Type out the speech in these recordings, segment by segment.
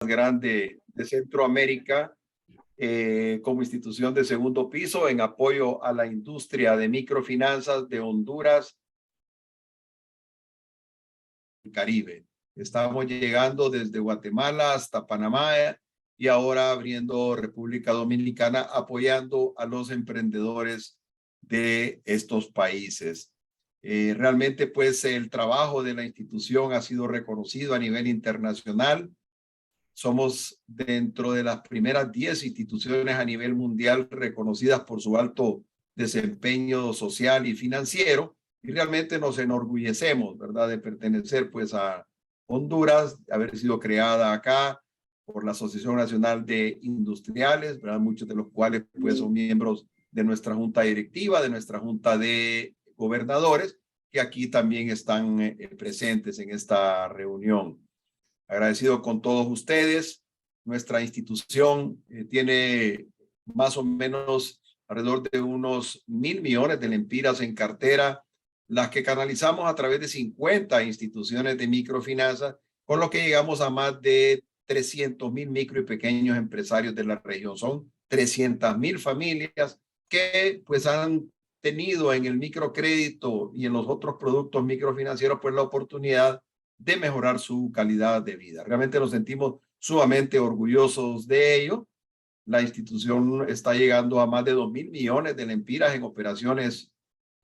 grande de Centroamérica como institución de segundo piso en apoyo a la industria de microfinanzas de Honduras y Caribe. Estamos llegando desde Guatemala hasta Panamá y ahora abriendo República Dominicana, apoyando a los emprendedores de estos países. Realmente, pues, el trabajo de la institución ha sido reconocido a nivel internacional. Somos dentro de las primeras 10 instituciones a nivel mundial reconocidas por su alto desempeño social y financiero, y realmente nos enorgullecemos, ¿verdad?, de pertenecer pues a Honduras, de haber sido creada acá por la Asociación Nacional de Industriales, ¿verdad?, muchos de los cuales pues son miembros de nuestra junta directiva, de nuestra junta de gobernadores, que aquí también están presentes en esta reunión. Agradecido con todos ustedes. Nuestra institución tiene más o menos alrededor de unos 1.000 millones de lempiras en cartera, las que canalizamos a través de 50 instituciones de microfinanzas, con lo que llegamos a más de 300,000 micro y pequeños empresarios de la región. Son 300,000 familias que pues han tenido en el microcrédito y en los otros productos microfinancieros pues la oportunidad de mejorar su calidad de vida. Realmente nos sentimos sumamente orgullosos de ello. La institución está llegando a más de 2.000 millones de lempiras en operaciones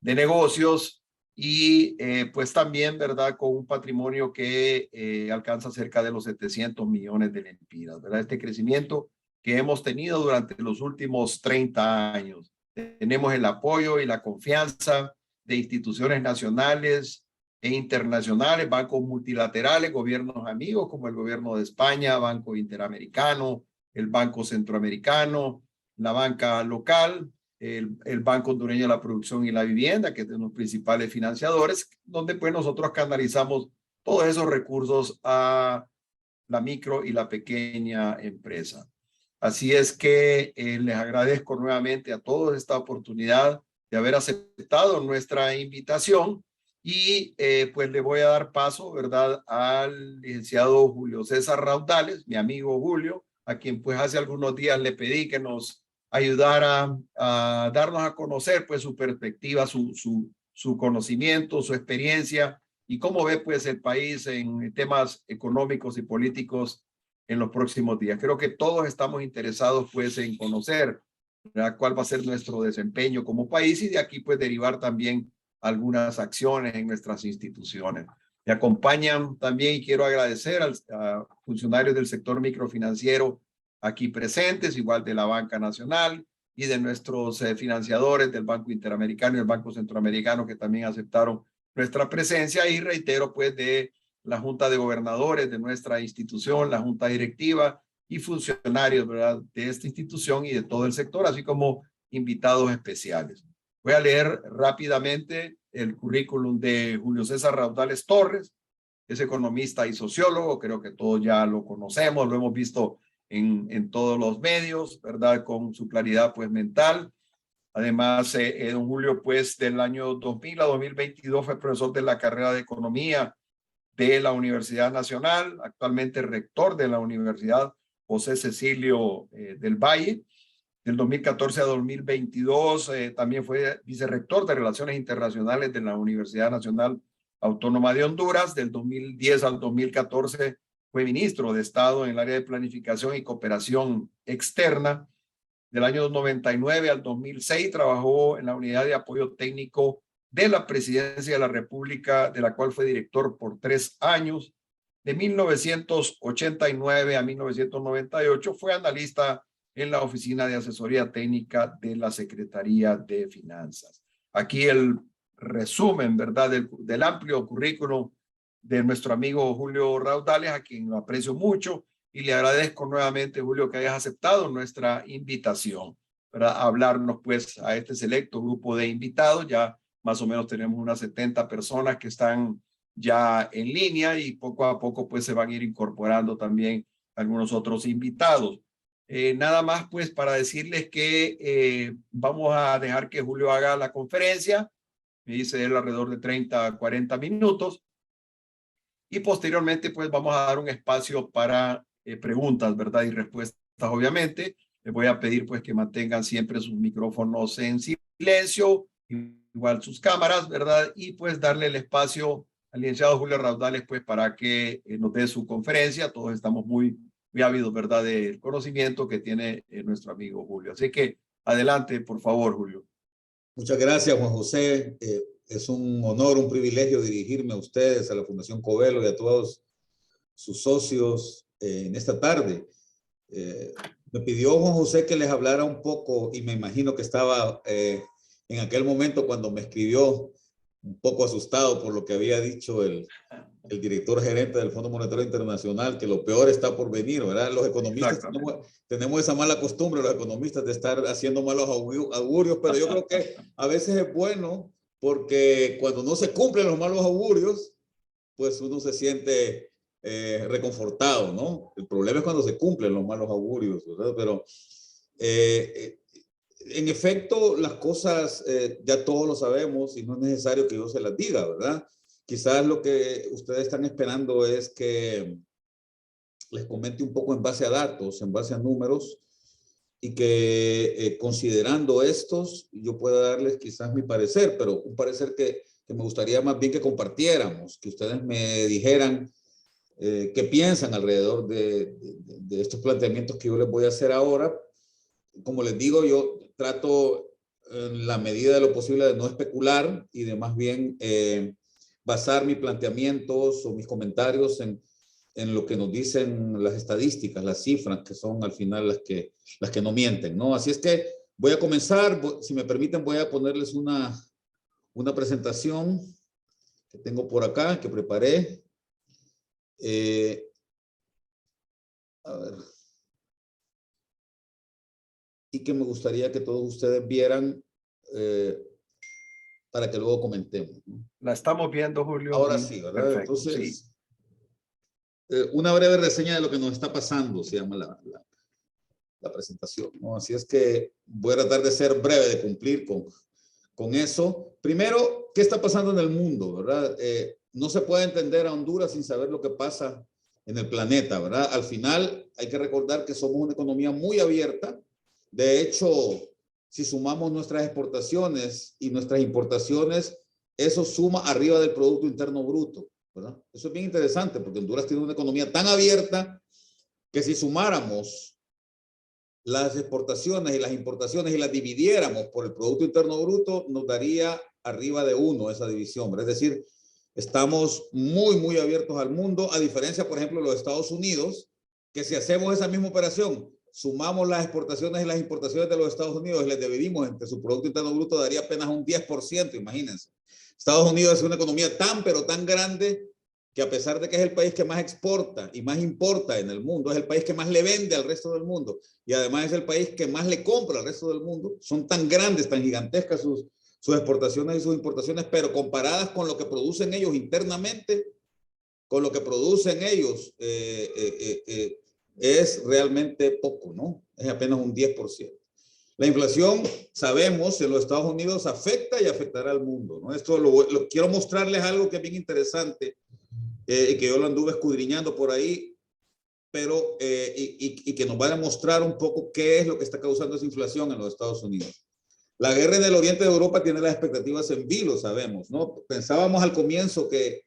de negocios y pues también, ¿verdad?, con un patrimonio que alcanza cerca de los 700 millones de lempiras, ¿verdad? Este crecimiento que hemos tenido durante los últimos 30 años. Tenemos el apoyo y la confianza de instituciones nacionales e internacionales, bancos multilaterales, gobiernos amigos como el gobierno de España, Banco Interamericano, el Banco Centroamericano, la banca local, el Banco Hondureño de la Producción y la Vivienda, que es de los principales financiadores, donde pues nosotros canalizamos todos esos recursos a la micro y la pequeña empresa. Así es que les agradezco nuevamente a todos esta oportunidad de haber aceptado nuestra invitación y pues le voy a dar paso, ¿verdad?, al licenciado Julio César Raudales, mi amigo Julio, a quien pues hace algunos días le pedí que nos ayudara a darnos a conocer pues su perspectiva, su conocimiento, su experiencia y cómo ve pues el país en temas económicos y políticos en los próximos días. Creo que todos estamos interesados pues en conocer, ¿verdad?, cuál va a ser nuestro desempeño como país y de aquí pues derivar también algunas acciones en nuestras instituciones. Me acompañan también y quiero agradecer a funcionarios del sector microfinanciero aquí presentes, igual de la Banca Nacional y de nuestros financiadores del Banco Interamericano y el Banco Centroamericano que también aceptaron nuestra presencia y reitero pues de la Junta de Gobernadores de nuestra institución, la Junta Directiva y funcionarios, ¿verdad?, de esta institución y de todo el sector, así como invitados especiales. Voy a leer rápidamente el currículum de Julio César Raudales Torres. Es economista y sociólogo, creo que todos ya lo conocemos, lo hemos visto en todos los medios, ¿verdad?, con su claridad pues mental. Además, don Julio pues del año 2000 a 2022 fue profesor de la carrera de Economía de la Universidad Nacional, actualmente rector de la Universidad José Cecilio del Valle. Del 2014 a 2022 también fue vicerrector de Relaciones Internacionales de la Universidad Nacional Autónoma de Honduras. Del 2010 al 2014 fue ministro de Estado en el área de Planificación y Cooperación Externa. Del año 99 al 2006 trabajó en la Unidad de Apoyo Técnico de la Presidencia de la República, de la cual fue director por 3 años. De 1989 a 1998 fue analista en la Oficina de Asesoría Técnica de la Secretaría de Finanzas. Aquí el resumen, ¿verdad?, del amplio currículum de nuestro amigo Julio Raudales, a quien lo aprecio mucho y le agradezco nuevamente, Julio, que hayas aceptado nuestra invitación para hablarnos pues a este selecto grupo de invitados. Ya más o menos tenemos unas 70 personas que están ya en línea y poco a poco pues se van a ir incorporando también algunos otros invitados. Nada más pues para decirles que vamos a dejar que Julio haga la conferencia, me dice él alrededor de 30 a 40 minutos y posteriormente pues vamos a dar un espacio para preguntas, ¿verdad? Y respuestas, obviamente. Les voy a pedir pues que mantengan siempre sus micrófonos en silencio, igual sus cámaras, ¿verdad? Y pues darle el espacio al licenciado Julio Raudales pues para que nos dé su conferencia. Todos estamos muy ávidos, ¿verdad? Del conocimiento que tiene nuestro amigo Julio. Así que adelante, por favor, Julio. Muchas gracias, Juan José. Es un honor, un privilegio dirigirme a ustedes, a la Fundación Covelo y a todos sus socios en esta tarde. Me pidió Juan José que les hablara un poco y me imagino que estaba en aquel momento cuando me escribió un poco asustado por lo que había dicho el director gerente del Fondo Monetario Internacional, que lo peor está por venir, ¿verdad? Los economistas tenemos esa mala costumbre, los economistas, de estar haciendo malos augurios, pero yo creo que a veces es bueno porque cuando no se cumplen los malos augurios, pues uno se siente reconfortado, ¿no? El problema es cuando se cumplen los malos augurios, ¿verdad? Pero en efecto, las cosas ya todos lo sabemos y no es necesario que yo se las diga, ¿verdad? Quizás lo que ustedes están esperando es que les comente un poco en base a datos, en base a números, y que considerando estos, yo pueda darles quizás mi parecer, pero un parecer que me gustaría más bien que compartiéramos, que ustedes me dijeran qué piensan alrededor de estos planteamientos que yo les voy a hacer ahora. Como les digo, yo trato en la medida de lo posible de no especular y de más bien basar mis planteamientos o mis comentarios en lo que nos dicen las estadísticas, las cifras, que son al final las que no mienten, ¿no? Así es que voy a comenzar, si me permiten, voy a ponerles una presentación que tengo por acá, que preparé. A ver. Y que me gustaría que todos ustedes vieran para que luego comentemos, ¿no? La estamos viendo, Julio. Ahora sí, ¿verdad? Perfecto, entonces, sí. Una breve reseña de lo que nos está pasando, se llama la presentación, ¿no? Así es que voy a tratar de ser breve, de cumplir con eso. Primero, ¿qué está pasando en el mundo, verdad? No se puede entender a Honduras sin saber lo que pasa en el planeta, ¿verdad? Al final, hay que recordar que somos una economía muy abierta. De hecho, si sumamos nuestras exportaciones y nuestras importaciones, eso suma arriba del Producto Interno Bruto, ¿verdad? Eso es bien interesante porque Honduras tiene una economía tan abierta que si sumáramos las exportaciones y las importaciones y las dividiéramos por el Producto Interno Bruto, nos daría arriba de 1 esa división. Es decir, estamos muy abiertos al mundo, a diferencia, por ejemplo, de los Estados Unidos, que si hacemos esa misma operación, sumamos las exportaciones y las importaciones de los Estados Unidos y les dividimos entre su Producto Interno Bruto, daría apenas un 10%, imagínense. Estados Unidos es una economía pero tan grande que a pesar de que es el país que más exporta y más importa en el mundo, es el país que más le vende al resto del mundo y además es el país que más le compra al resto del mundo. Son tan grandes, tan gigantescas sus exportaciones y sus importaciones, pero comparadas con lo que producen ellos internamente, con lo que producen ellos, es realmente poco, ¿no? Es apenas un 10%. La inflación, sabemos, en los Estados Unidos afecta y afectará al mundo, ¿no? Esto lo quiero mostrarles algo que es bien interesante y que yo lo anduve escudriñando por ahí, pero y que nos va a demostrar un poco qué es lo que está causando esa inflación en los Estados Unidos. La guerra en el oriente de Europa tiene las expectativas en vilo, sabemos, ¿no? Pensábamos al comienzo que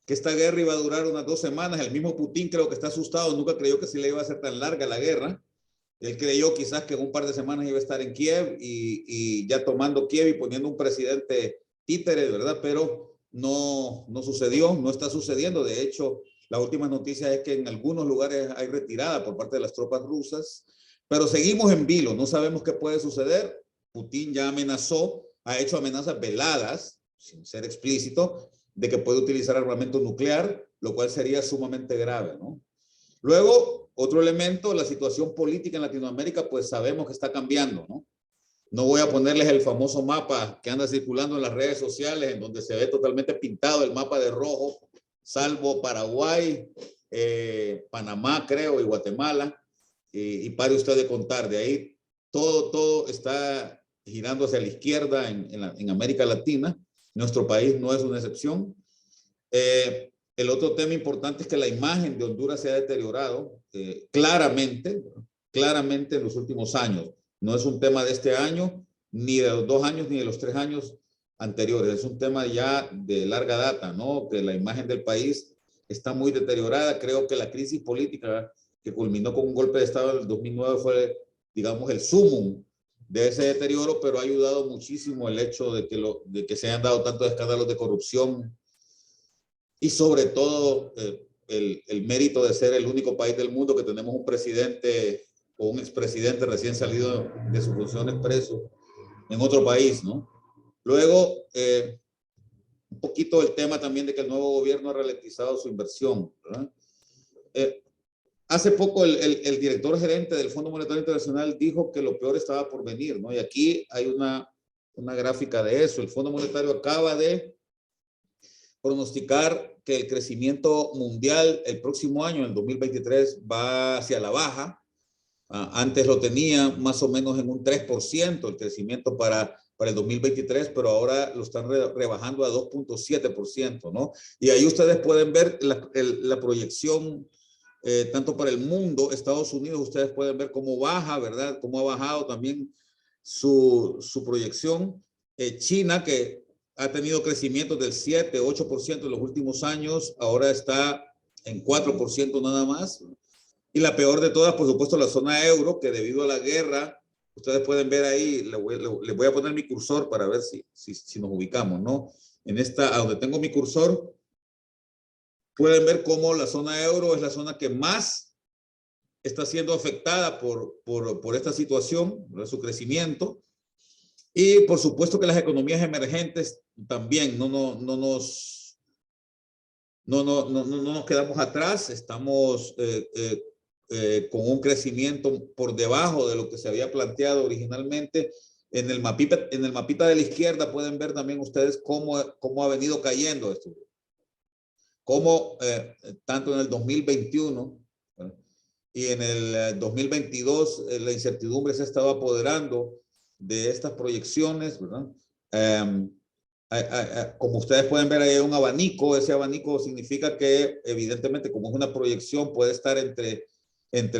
esta guerra iba a durar unas 2 semanas. El mismo Putin creo que está asustado, nunca creyó que sí le iba a ser tan larga la guerra. Él creyó quizás que en un par de semanas iba a estar en Kiev y ya tomando Kiev y poniendo un presidente títere, ¿verdad? Pero no sucedió, no está sucediendo. De hecho, las últimas noticias es que en algunos lugares hay retirada por parte de las tropas rusas, pero seguimos en vilo, no sabemos qué puede suceder. Putin ya amenazó, ha hecho amenazas veladas, sin ser explícito, de que puede utilizar armamento nuclear, lo cual sería sumamente grave, ¿no? Luego, otro elemento, la situación política en Latinoamérica, pues sabemos que está cambiando, ¿no? No voy a ponerles el famoso mapa que anda circulando en las redes sociales, en donde se ve totalmente pintado el mapa de rojo, salvo Paraguay, Panamá, creo, y Guatemala. Y pare usted de contar, de ahí todo está girando hacia la izquierda en América Latina. Nuestro país no es una excepción. El otro tema importante es que la imagen de Honduras se ha deteriorado. claramente en los últimos años. No es un tema de este año, ni de los 2 años, ni de los 3 años anteriores. Es un tema ya de larga data, ¿no? Que la imagen del país está muy deteriorada. Creo que la crisis política que culminó con un golpe de Estado en el 2009 fue, digamos, el sumum de ese deterioro, pero ha ayudado muchísimo el hecho de que se hayan dado tantos escándalos de corrupción y sobre todo el mérito de ser el único país del mundo que tenemos un presidente o un expresidente recién salido de sus funciones preso en otro país, ¿no? Luego, un poquito el tema también de que el nuevo gobierno ha ralentizado su inversión, ¿verdad? Hace poco el director gerente del Fondo Monetario Internacional dijo que lo peor estaba por venir, ¿no? Y aquí hay una gráfica de eso. El Fondo Monetario acaba de pronosticar que el crecimiento mundial el próximo año, en el 2023, va hacia la baja. Antes lo tenía más o menos en un 3% el crecimiento para el 2023, pero ahora lo están rebajando a 2.7%, ¿no? Y ahí ustedes pueden ver la proyección tanto para el mundo. Estados Unidos, ustedes pueden ver cómo baja, ¿verdad? Cómo ha bajado también su proyección. China, que ha tenido crecimientos del 7, 8% en los últimos años, ahora está en 4% nada más. Y la peor de todas, por supuesto, la zona euro, que debido a la guerra, ustedes pueden ver ahí, les voy a poner mi cursor para ver si nos ubicamos, ¿no? En esta, a donde tengo mi cursor, pueden ver cómo la zona euro es la zona que más está siendo afectada por esta situación, por su crecimiento. Y por supuesto que las economías emergentes también no nos quedamos atrás, estamos con un crecimiento por debajo de lo que se había planteado originalmente. En el mapita de la izquierda pueden ver también ustedes cómo ha venido cayendo esto. Cómo tanto en el 2021 y en el 2022 la incertidumbre se estaba apoderando de estas proyecciones, ¿verdad? Como ustedes pueden ver, hay un abanico. Ese abanico significa que evidentemente, como es una proyección, puede estar entre el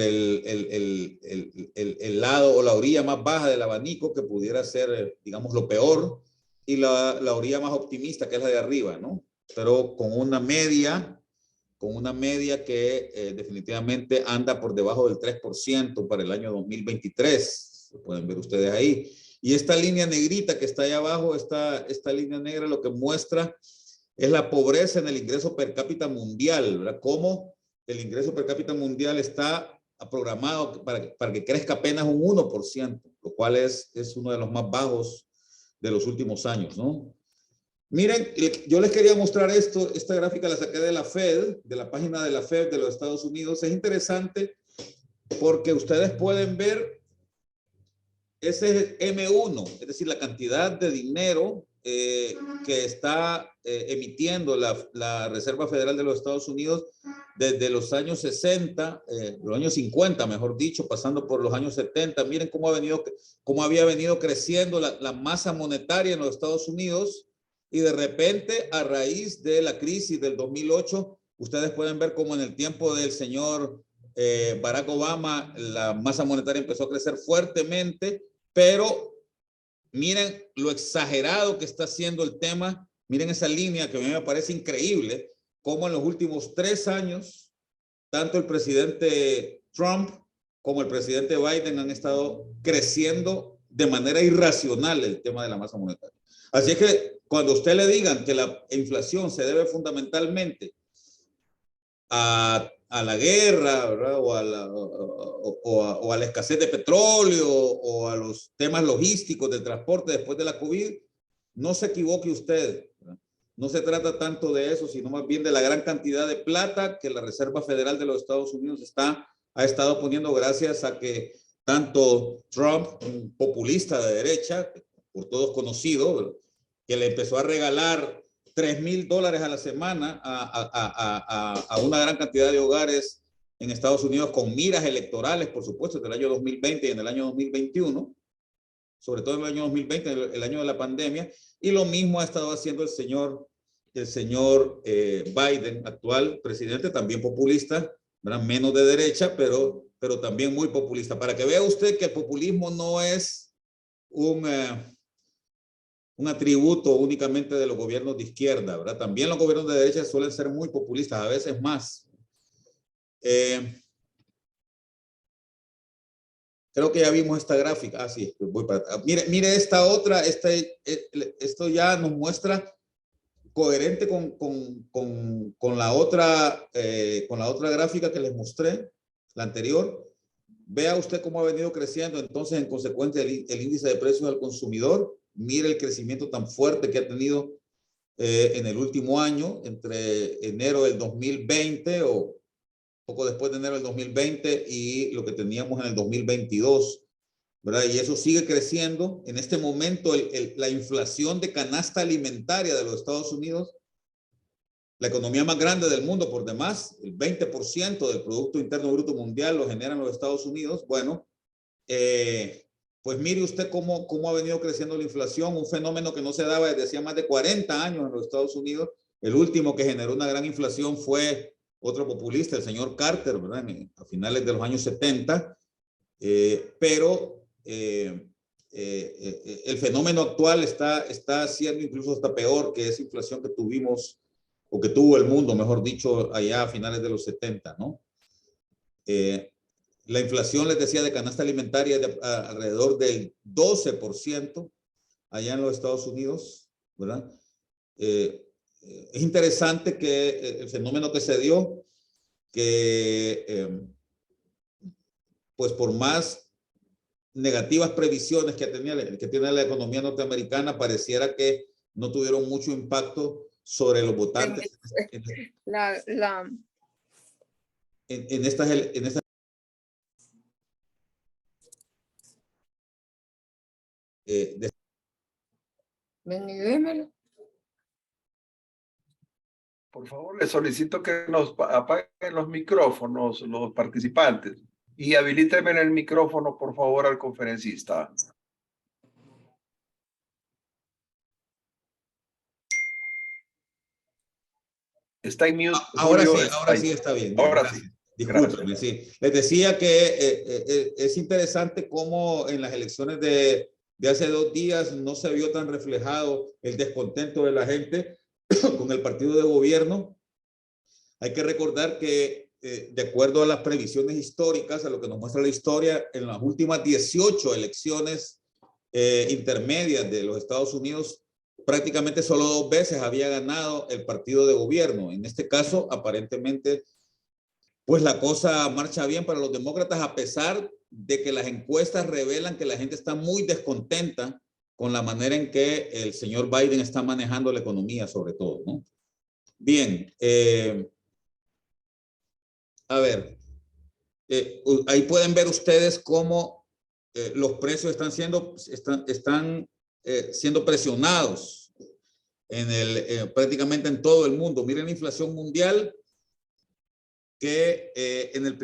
lado o la orilla más baja del abanico, que pudiera ser, digamos, lo peor, y la orilla más optimista, que es la de arriba, ¿no? Pero con una media que definitivamente anda por debajo del 3% para el año 2023. Lo pueden ver ustedes ahí. Y esta línea negrita que está ahí abajo, esta línea negra, lo que muestra es la pobreza en el ingreso per cápita mundial, ¿verdad? Cómo el ingreso per cápita mundial está programado para que crezca apenas un 1%, lo cual es uno de los más bajos de los últimos años, ¿no? Miren, yo les quería mostrar esta gráfica la saqué de la Fed, de la página de la Fed de los Estados Unidos. Es interesante porque ustedes pueden ver, ese es M1, es decir, la cantidad de dinero que está emitiendo la Reserva Federal de los Estados Unidos desde los años 60, los años 50, mejor dicho, pasando por los años 70. Miren cómo había venido creciendo la masa monetaria en los Estados Unidos, y de repente, a raíz de la crisis del 2008, ustedes pueden ver cómo en el tiempo del señor Barack Obama la masa monetaria empezó a crecer fuertemente, pero miren lo exagerado que está haciendo el tema. Miren esa línea que a mí me parece increíble, cómo en los últimos 3 años, tanto el presidente Trump como el presidente Biden han estado creciendo de manera irracional el tema de la masa monetaria. Así es que cuando usted le digan que la inflación se debe fundamentalmente a la guerra, ¿verdad? O a la escasez de petróleo, o a los temas logísticos de transporte después de la COVID, no se equivoque usted, ¿verdad? No se trata tanto de eso, sino más bien de la gran cantidad de plata que la Reserva Federal de los Estados Unidos ha estado poniendo, gracias a que tanto Trump, un populista de derecha, por todos conocido, ¿verdad?, que le empezó a regalar $3,000 a la semana a una gran cantidad de hogares en Estados Unidos, con miras electorales, por supuesto, en el año 2020 y en el año 2021, sobre todo en el año 2020, el año de la pandemia. Y lo mismo ha estado haciendo el señor Biden, actual presidente, también populista ¿verdad? Menos de derecha, pero también muy populista. Para que vea usted que el populismo no es un atributo únicamente de los gobiernos de izquierda, ¿verdad? También los gobiernos de derecha suelen ser muy populistas, a veces más. Creo que ya vimos esta gráfica. Ah, sí, voy para atrás. Mire esta otra, esto ya nos muestra coherente con la otra gráfica que les mostré, la anterior. Vea usted cómo ha venido creciendo, entonces, en consecuencia, el índice de precios al consumidor. Mire el crecimiento tan fuerte que ha tenido en el último año, entre enero del 2020 o poco después de enero del 2020 y lo que teníamos en el 2022, ¿verdad? Y eso sigue creciendo. En este momento, la inflación de canasta alimentaria de los Estados Unidos, la economía más grande del mundo por demás, el 20% del Producto Interno Bruto Mundial lo generan los Estados Unidos. Bueno, pues mire usted cómo ha venido creciendo la inflación, un fenómeno que no se daba desde hacía más de 40 años en los Estados Unidos. El último que generó una gran inflación fue otro populista, el señor Carter, ¿verdad? A finales de los años 70, pero el fenómeno actual está siendo incluso hasta peor que esa inflación que tuvimos, o que tuvo el mundo, mejor dicho, allá a finales de los 70, ¿no? La inflación, les decía, de canasta alimentaria de alrededor del 12% allá en los Estados Unidos, ¿verdad? Es interesante que el fenómeno que se dio, que pues por más negativas previsiones que tiene la economía norteamericana, pareciera que no tuvieron mucho impacto sobre los votantes en estas Dímelo. Por favor, le solicito que nos apaguen los micrófonos, los participantes, y habilítenme el micrófono, por favor, al conferencista. Está en mute. Ahora Julio, sí está bien. Ahora gracias. sí. Discúlpenme, sí. Les decía que es interesante cómo en las elecciones de hace 2 días no se vio tan reflejado el descontento de la gente con el partido de gobierno. Hay que recordar que de acuerdo a las previsiones históricas, a lo que nos muestra la historia, en las últimas 18 elecciones intermedias de los Estados Unidos, prácticamente solo 2 veces había ganado el partido de gobierno. En este caso, aparentemente, pues la cosa marcha bien para los demócratas, a pesar de que las encuestas revelan que la gente está muy descontenta con la manera en que el señor Biden está manejando la economía, sobre todo, ¿no? Bien, a ver, ahí pueden ver ustedes cómo los precios están siendo presionados prácticamente en todo el mundo. Miren la inflación mundial, que en el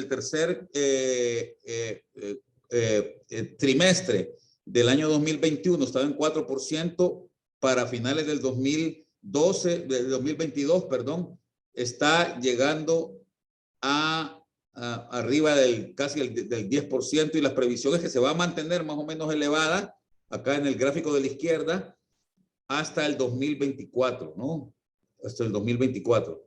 tercer trimestre del año 2021 estaba en 4%, para finales del 2022, perdón, está llegando a arriba casi del 10%, y las previsiones que se va a mantener más o menos elevada, acá en el gráfico de la izquierda, hasta el 2024, ¿no? Hasta el 2024.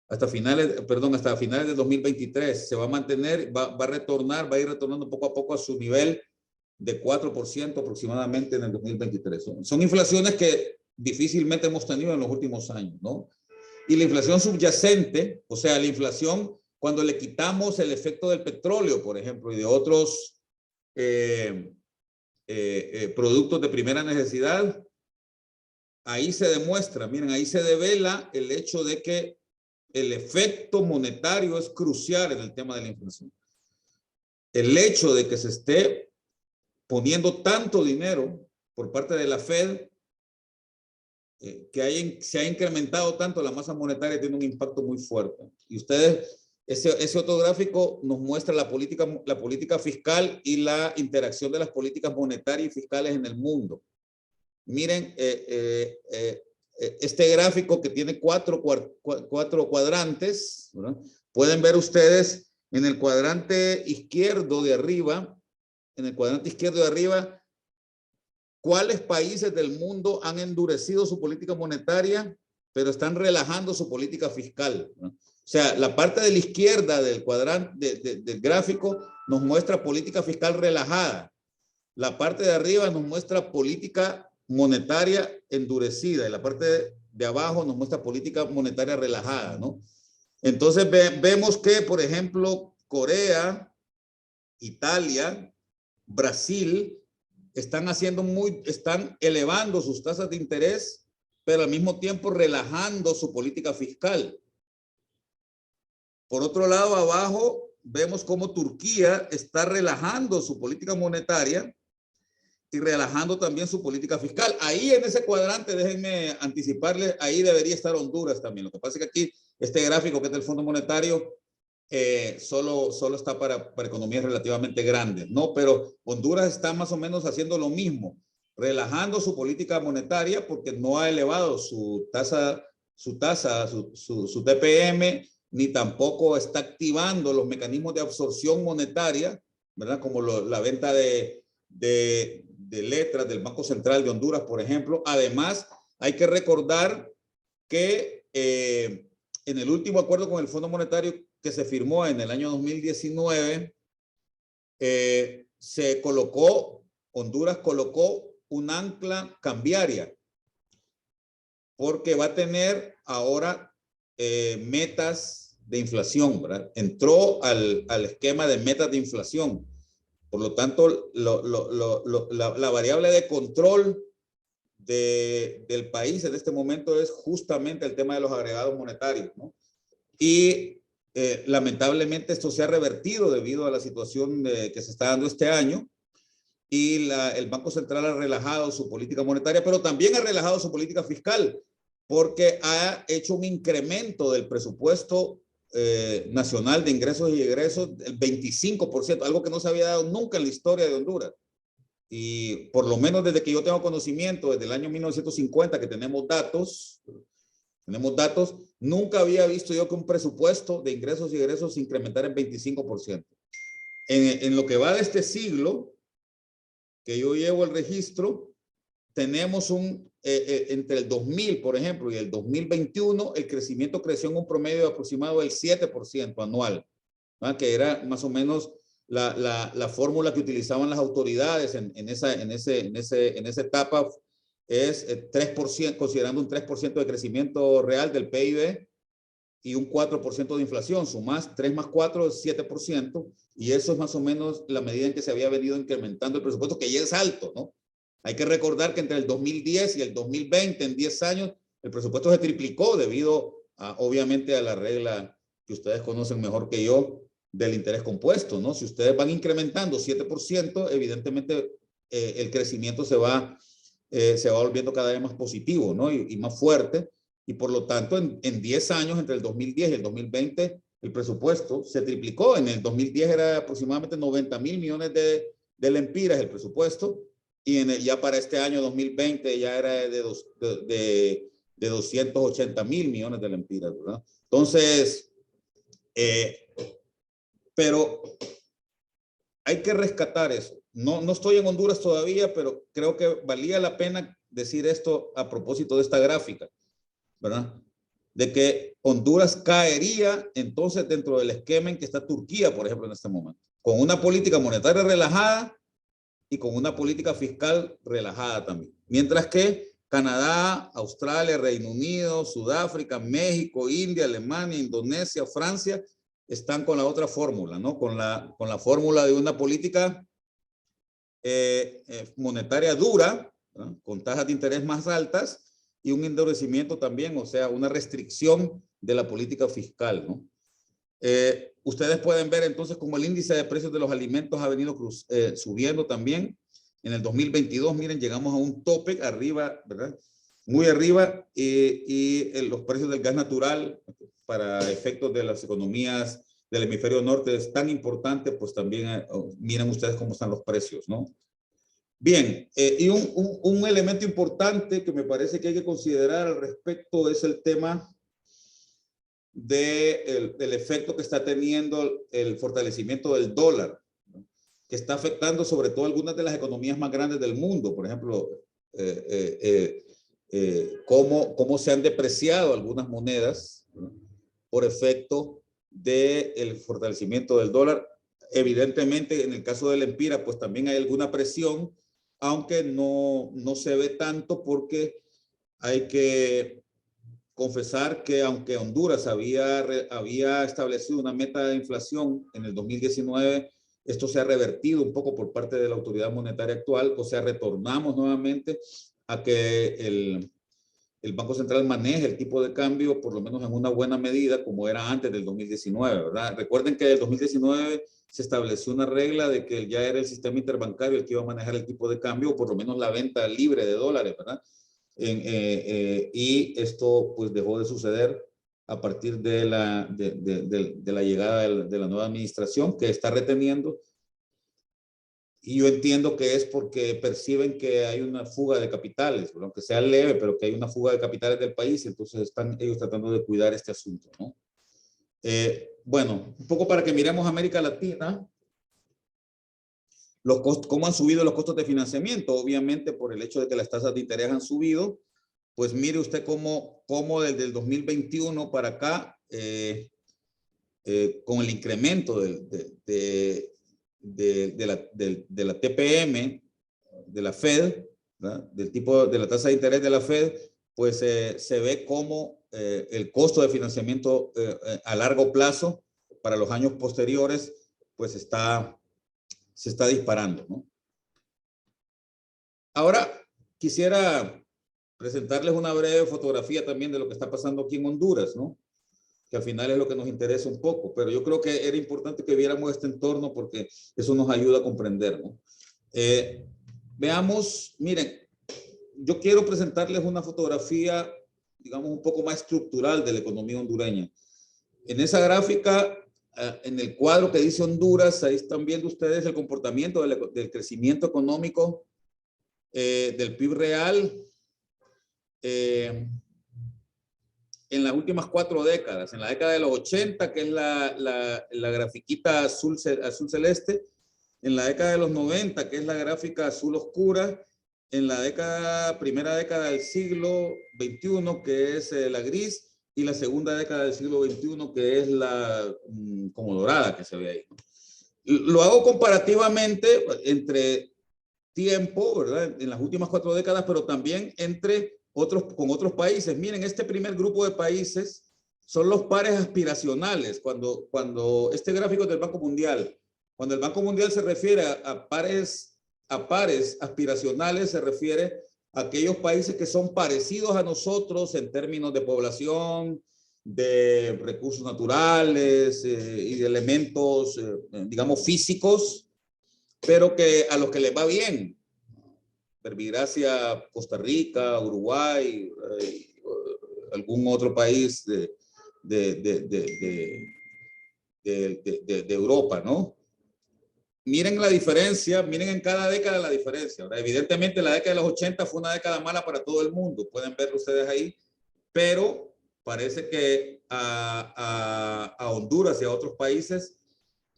Hasta finales de 2023 se va a mantener, va a ir retornando poco a poco a su nivel de 4% aproximadamente en el 2023. Son inflaciones que difícilmente hemos tenido en los últimos años, ¿no? Y la inflación subyacente, o sea, la inflación cuando le quitamos el efecto del petróleo, por ejemplo, y de otros productos de primera necesidad, ahí se demuestra, miren, ahí se devela el hecho de que el efecto monetario es crucial en el tema de la inflación. El hecho de que se esté poniendo tanto dinero por parte de la Fed, que se ha incrementado tanto la masa monetaria, tiene un impacto muy fuerte. Y ustedes, ese otro gráfico nos muestra la política fiscal y la interacción de las políticas monetarias y fiscales en el mundo. Miren, este gráfico que tiene cuatro cuadrantes, ¿verdad? Pueden ver ustedes en el cuadrante izquierdo de arriba, cuáles países del mundo han endurecido su política monetaria, pero están relajando su política fiscal, ¿no? O sea, la parte de la izquierda del cuadrante del gráfico nos muestra política fiscal relajada. La parte de arriba nos muestra política monetaria endurecida y la parte de abajo nos muestra política monetaria relajada, ¿no? Entonces vemos que, por ejemplo, Corea, Italia, Brasil están elevando sus tasas de interés, pero al mismo tiempo relajando su política fiscal. Por otro lado, abajo vemos cómo Turquía está relajando su política monetaria y relajando también su política fiscal. Ahí en ese cuadrante, déjenme anticiparles, ahí debería estar Honduras también. Lo que pasa es que aquí este gráfico que es del Fondo Monetario solo está para economías relativamente grandes, ¿no? Pero Honduras está más o menos haciendo lo mismo, relajando su política monetaria porque no ha elevado su TPM, ni tampoco está activando los mecanismos de absorción monetaria, ¿verdad? Como la venta de letras del Banco Central de Honduras, por ejemplo. Además, hay que recordar que en el último acuerdo con el Fondo Monetario que se firmó en el año 2019, Honduras colocó un ancla cambiaria porque va a tener ahora metas de inflación, ¿verdad? Entró al esquema de metas de inflación. Por lo tanto, la variable de control del país en este momento es justamente el tema de los agregados monetarios, ¿no? Y lamentablemente esto se ha revertido debido a la situación que se está dando este año, y el Banco Central ha relajado su política monetaria, pero también ha relajado su política fiscal, porque ha hecho un incremento del presupuesto nacional de ingresos y egresos del 25%, algo que no se había dado nunca en la historia de Honduras. Y por lo menos desde que yo tengo conocimiento, desde el año 1950 que tenemos datos, nunca había visto yo que un presupuesto de ingresos y egresos se incrementara en 25%. En lo que va de este siglo, que yo llevo el registro, tenemos entre el 2000, por ejemplo, y el 2021, el crecimiento creció en un promedio aproximado del 7% anual, ¿no? Que era más o menos la fórmula que utilizaban las autoridades en esa etapa, es 3%, considerando un 3% de crecimiento real del PIB y un 4% de inflación. Sumas 3 más 4 es 7%, y eso es más o menos la medida en que se había venido incrementando el presupuesto, que ya es alto, ¿no? Hay que recordar que entre el 2010 y el 2020, en 10 años, el presupuesto se triplicó debido obviamente a la regla que ustedes conocen mejor que yo del interés compuesto, ¿no? Si ustedes van incrementando 7%, evidentemente el crecimiento se va volviendo cada vez más positivo, ¿no? Y más fuerte. Y por lo tanto, en 10 años, entre el 2010 y el 2020, el presupuesto se triplicó. En el 2010 era aproximadamente 90,000 millones de lempiras el presupuesto, y ya para este año 2020 ya era de 280,000 millones de lempiras, ¿verdad? Entonces, pero hay que rescatar eso. No estoy en Honduras todavía, pero creo que valía la pena decir esto a propósito de esta gráfica, ¿verdad? De que Honduras caería entonces dentro del esquema en que está Turquía, por ejemplo, en este momento, con una política monetaria relajada y con una política fiscal relajada también. Mientras que Canadá, Australia, Reino Unido, Sudáfrica, México, India, Alemania, Indonesia, Francia están con la otra fórmula, ¿no? Con la fórmula de una política monetaria dura, ¿no? Con tasas de interés más altas y un endurecimiento también, o sea, una restricción de la política fiscal, ¿no? Ustedes pueden ver entonces cómo el índice de precios de los alimentos ha venido subiendo también. En el 2022, miren, llegamos a un tope arriba, ¿verdad? Muy arriba, y los precios del gas natural para efectos de las economías del hemisferio norte es tan importante, pues también miren ustedes cómo están los precios, ¿no? Bien, y un elemento importante que me parece que hay que considerar al respecto es el tema del efecto que está teniendo el fortalecimiento del dólar, ¿no? Que está afectando sobre todo algunas de las economías más grandes del mundo. Por ejemplo, cómo se han depreciado algunas monedas, ¿no? Por efecto del fortalecimiento del dólar. Evidentemente, en el caso del Empira, pues también hay alguna presión, aunque no se ve tanto, porque hay que confesar que aunque Honduras había establecido una meta de inflación en el 2019, esto se ha revertido un poco por parte de la autoridad monetaria actual. O sea, retornamos nuevamente a que el Banco Central maneje el tipo de cambio, por lo menos en una buena medida, como era antes del 2019, ¿verdad? Recuerden que en el 2019 se estableció una regla de que ya era el sistema interbancario el que iba a manejar el tipo de cambio, o por lo menos la venta libre de dólares, ¿verdad? Y esto pues dejó de suceder a partir de la llegada de la nueva administración, que está reteniendo. Y yo entiendo que es porque perciben que hay una fuga de capitales, aunque sea leve, pero que hay una fuga de capitales del país. Entonces están ellos tratando de cuidar este asunto, ¿no? Bueno, un poco para que miremos América Latina, cómo han subido los costos de financiamiento. Obviamente por el hecho de que las tasas de interés han subido. Pues mire usted cómo desde el 2021 para acá, con el incremento de la TPM, de la Fed, ¿verdad? Del tipo de la tasa de interés de la Fed, pues se ve cómo el costo de financiamiento a largo plazo para los años posteriores, pues se está disparando, ¿no? Ahora quisiera presentarles una breve fotografía también de lo que está pasando aquí en Honduras, ¿no? Que al final es lo que nos interesa un poco, pero yo creo que era importante que viéramos este entorno porque eso nos ayuda a comprender, ¿no? Veamos, miren, yo quiero presentarles una fotografía, digamos, un poco más estructural de la economía hondureña. En esa gráfica, en el cuadro que dice Honduras, ahí están viendo ustedes el comportamiento del crecimiento económico, del PIB real, en las últimas 4 décadas, en la década de los 80, que es la grafiquita azul celeste, en la década de los 90, que es la gráfica azul oscura, en la primera década del siglo XXI, que es la gris, y la segunda década del siglo XXI, que es la como dorada que se ve ahí. Lo hago comparativamente entre tiempo, ¿verdad? En las últimas 4 décadas, pero también con otros países. Miren, este primer grupo de países son los pares aspiracionales. Cuando este gráfico es del Banco Mundial, cuando el Banco Mundial se refiere a pares aspiracionales, se refiere a aquellos países que son parecidos a nosotros en términos de población, de recursos naturales y de elementos, digamos, físicos, pero a los que les va bien. Verbigracia, Costa Rica, Uruguay, algún otro país de Europa, ¿no? Miren la diferencia, miren en cada década la diferencia, ¿verdad? Evidentemente la década de los 80 fue una década mala para todo el mundo, pueden verlo ustedes ahí, pero parece que a Honduras y a otros países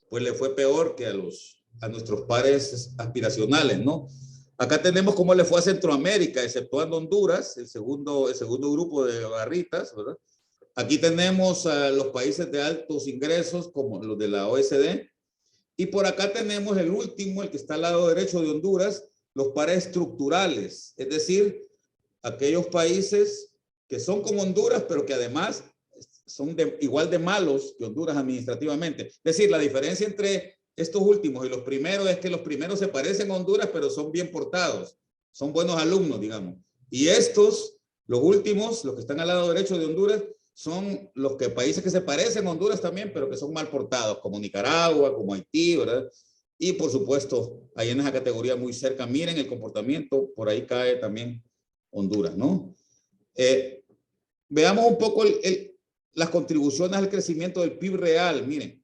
pues le fue peor que a nuestros pares aspiracionales, ¿no? Acá tenemos cómo le fue a Centroamérica, exceptuando Honduras, el segundo grupo de barritas, ¿verdad? Aquí tenemos a los países de altos ingresos, como los de la OECD, y por acá tenemos el último, el que está al lado derecho de Honduras, los pares estructurales, es decir, aquellos países que son como Honduras, pero que además son igual de malos que Honduras administrativamente. Es decir, la diferencia entre estos últimos y los primeros es que los primeros se parecen a Honduras, pero son bien portados, son buenos alumnos, digamos. Y estos, los últimos, los que están al lado derecho de Honduras, son los países que se parecen a Honduras también, pero que son mal portados, como Nicaragua, como Haití, ¿verdad? Y por supuesto, ahí en esa categoría muy cerca, miren el comportamiento, por ahí cae también Honduras, ¿no? Veamos un poco las contribuciones al crecimiento del PIB real. Miren,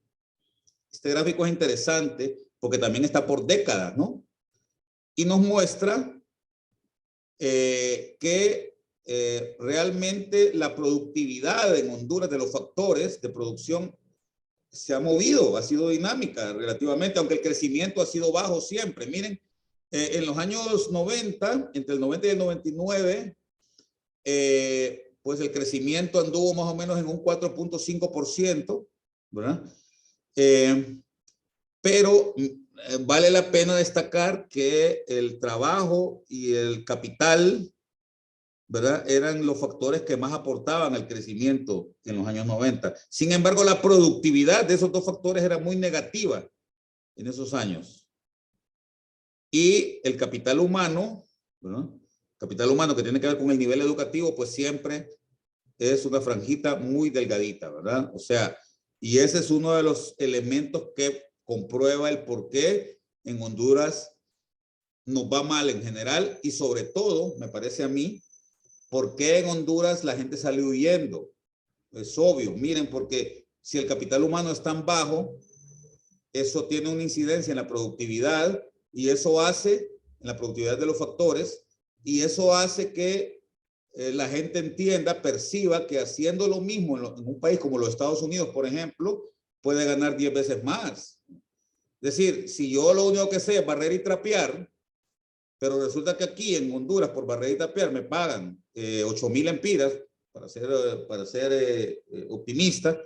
este gráfico es interesante porque también está por décadas, ¿no? Y nos muestra que realmente la productividad en Honduras de los factores de producción se ha movido, ha sido dinámica relativamente, aunque el crecimiento ha sido bajo siempre. Miren, en los años 90, entre el 90 y el 99, pues el crecimiento anduvo más o menos en un 4.5%, ¿verdad? Pero vale la pena destacar que el trabajo y el capital, ¿verdad?, eran los factores que más aportaban al crecimiento en los años 90. Sin embargo, la productividad de esos dos factores era muy negativa en esos años. Y el capital humano, ¿verdad?, capital humano que tiene que ver con el nivel educativo, pues siempre es una franjita muy delgadita, ¿verdad? O sea, y ese es uno de los elementos que comprueba el por qué en Honduras nos va mal en general y sobre todo, me parece a mí, por qué en Honduras la gente sale huyendo. Es obvio, miren, porque si el capital humano es tan bajo, eso tiene una incidencia en la productividad y eso hace, en la productividad de los factores, y eso hace que la gente entienda, perciba que haciendo lo mismo en un país como los Estados Unidos, por ejemplo, puede ganar 10 veces más. Es decir, si yo lo único que sé es barrer y trapear, pero resulta que aquí en Honduras por barrer y trapear me pagan 8,000 lempiras, para ser optimista,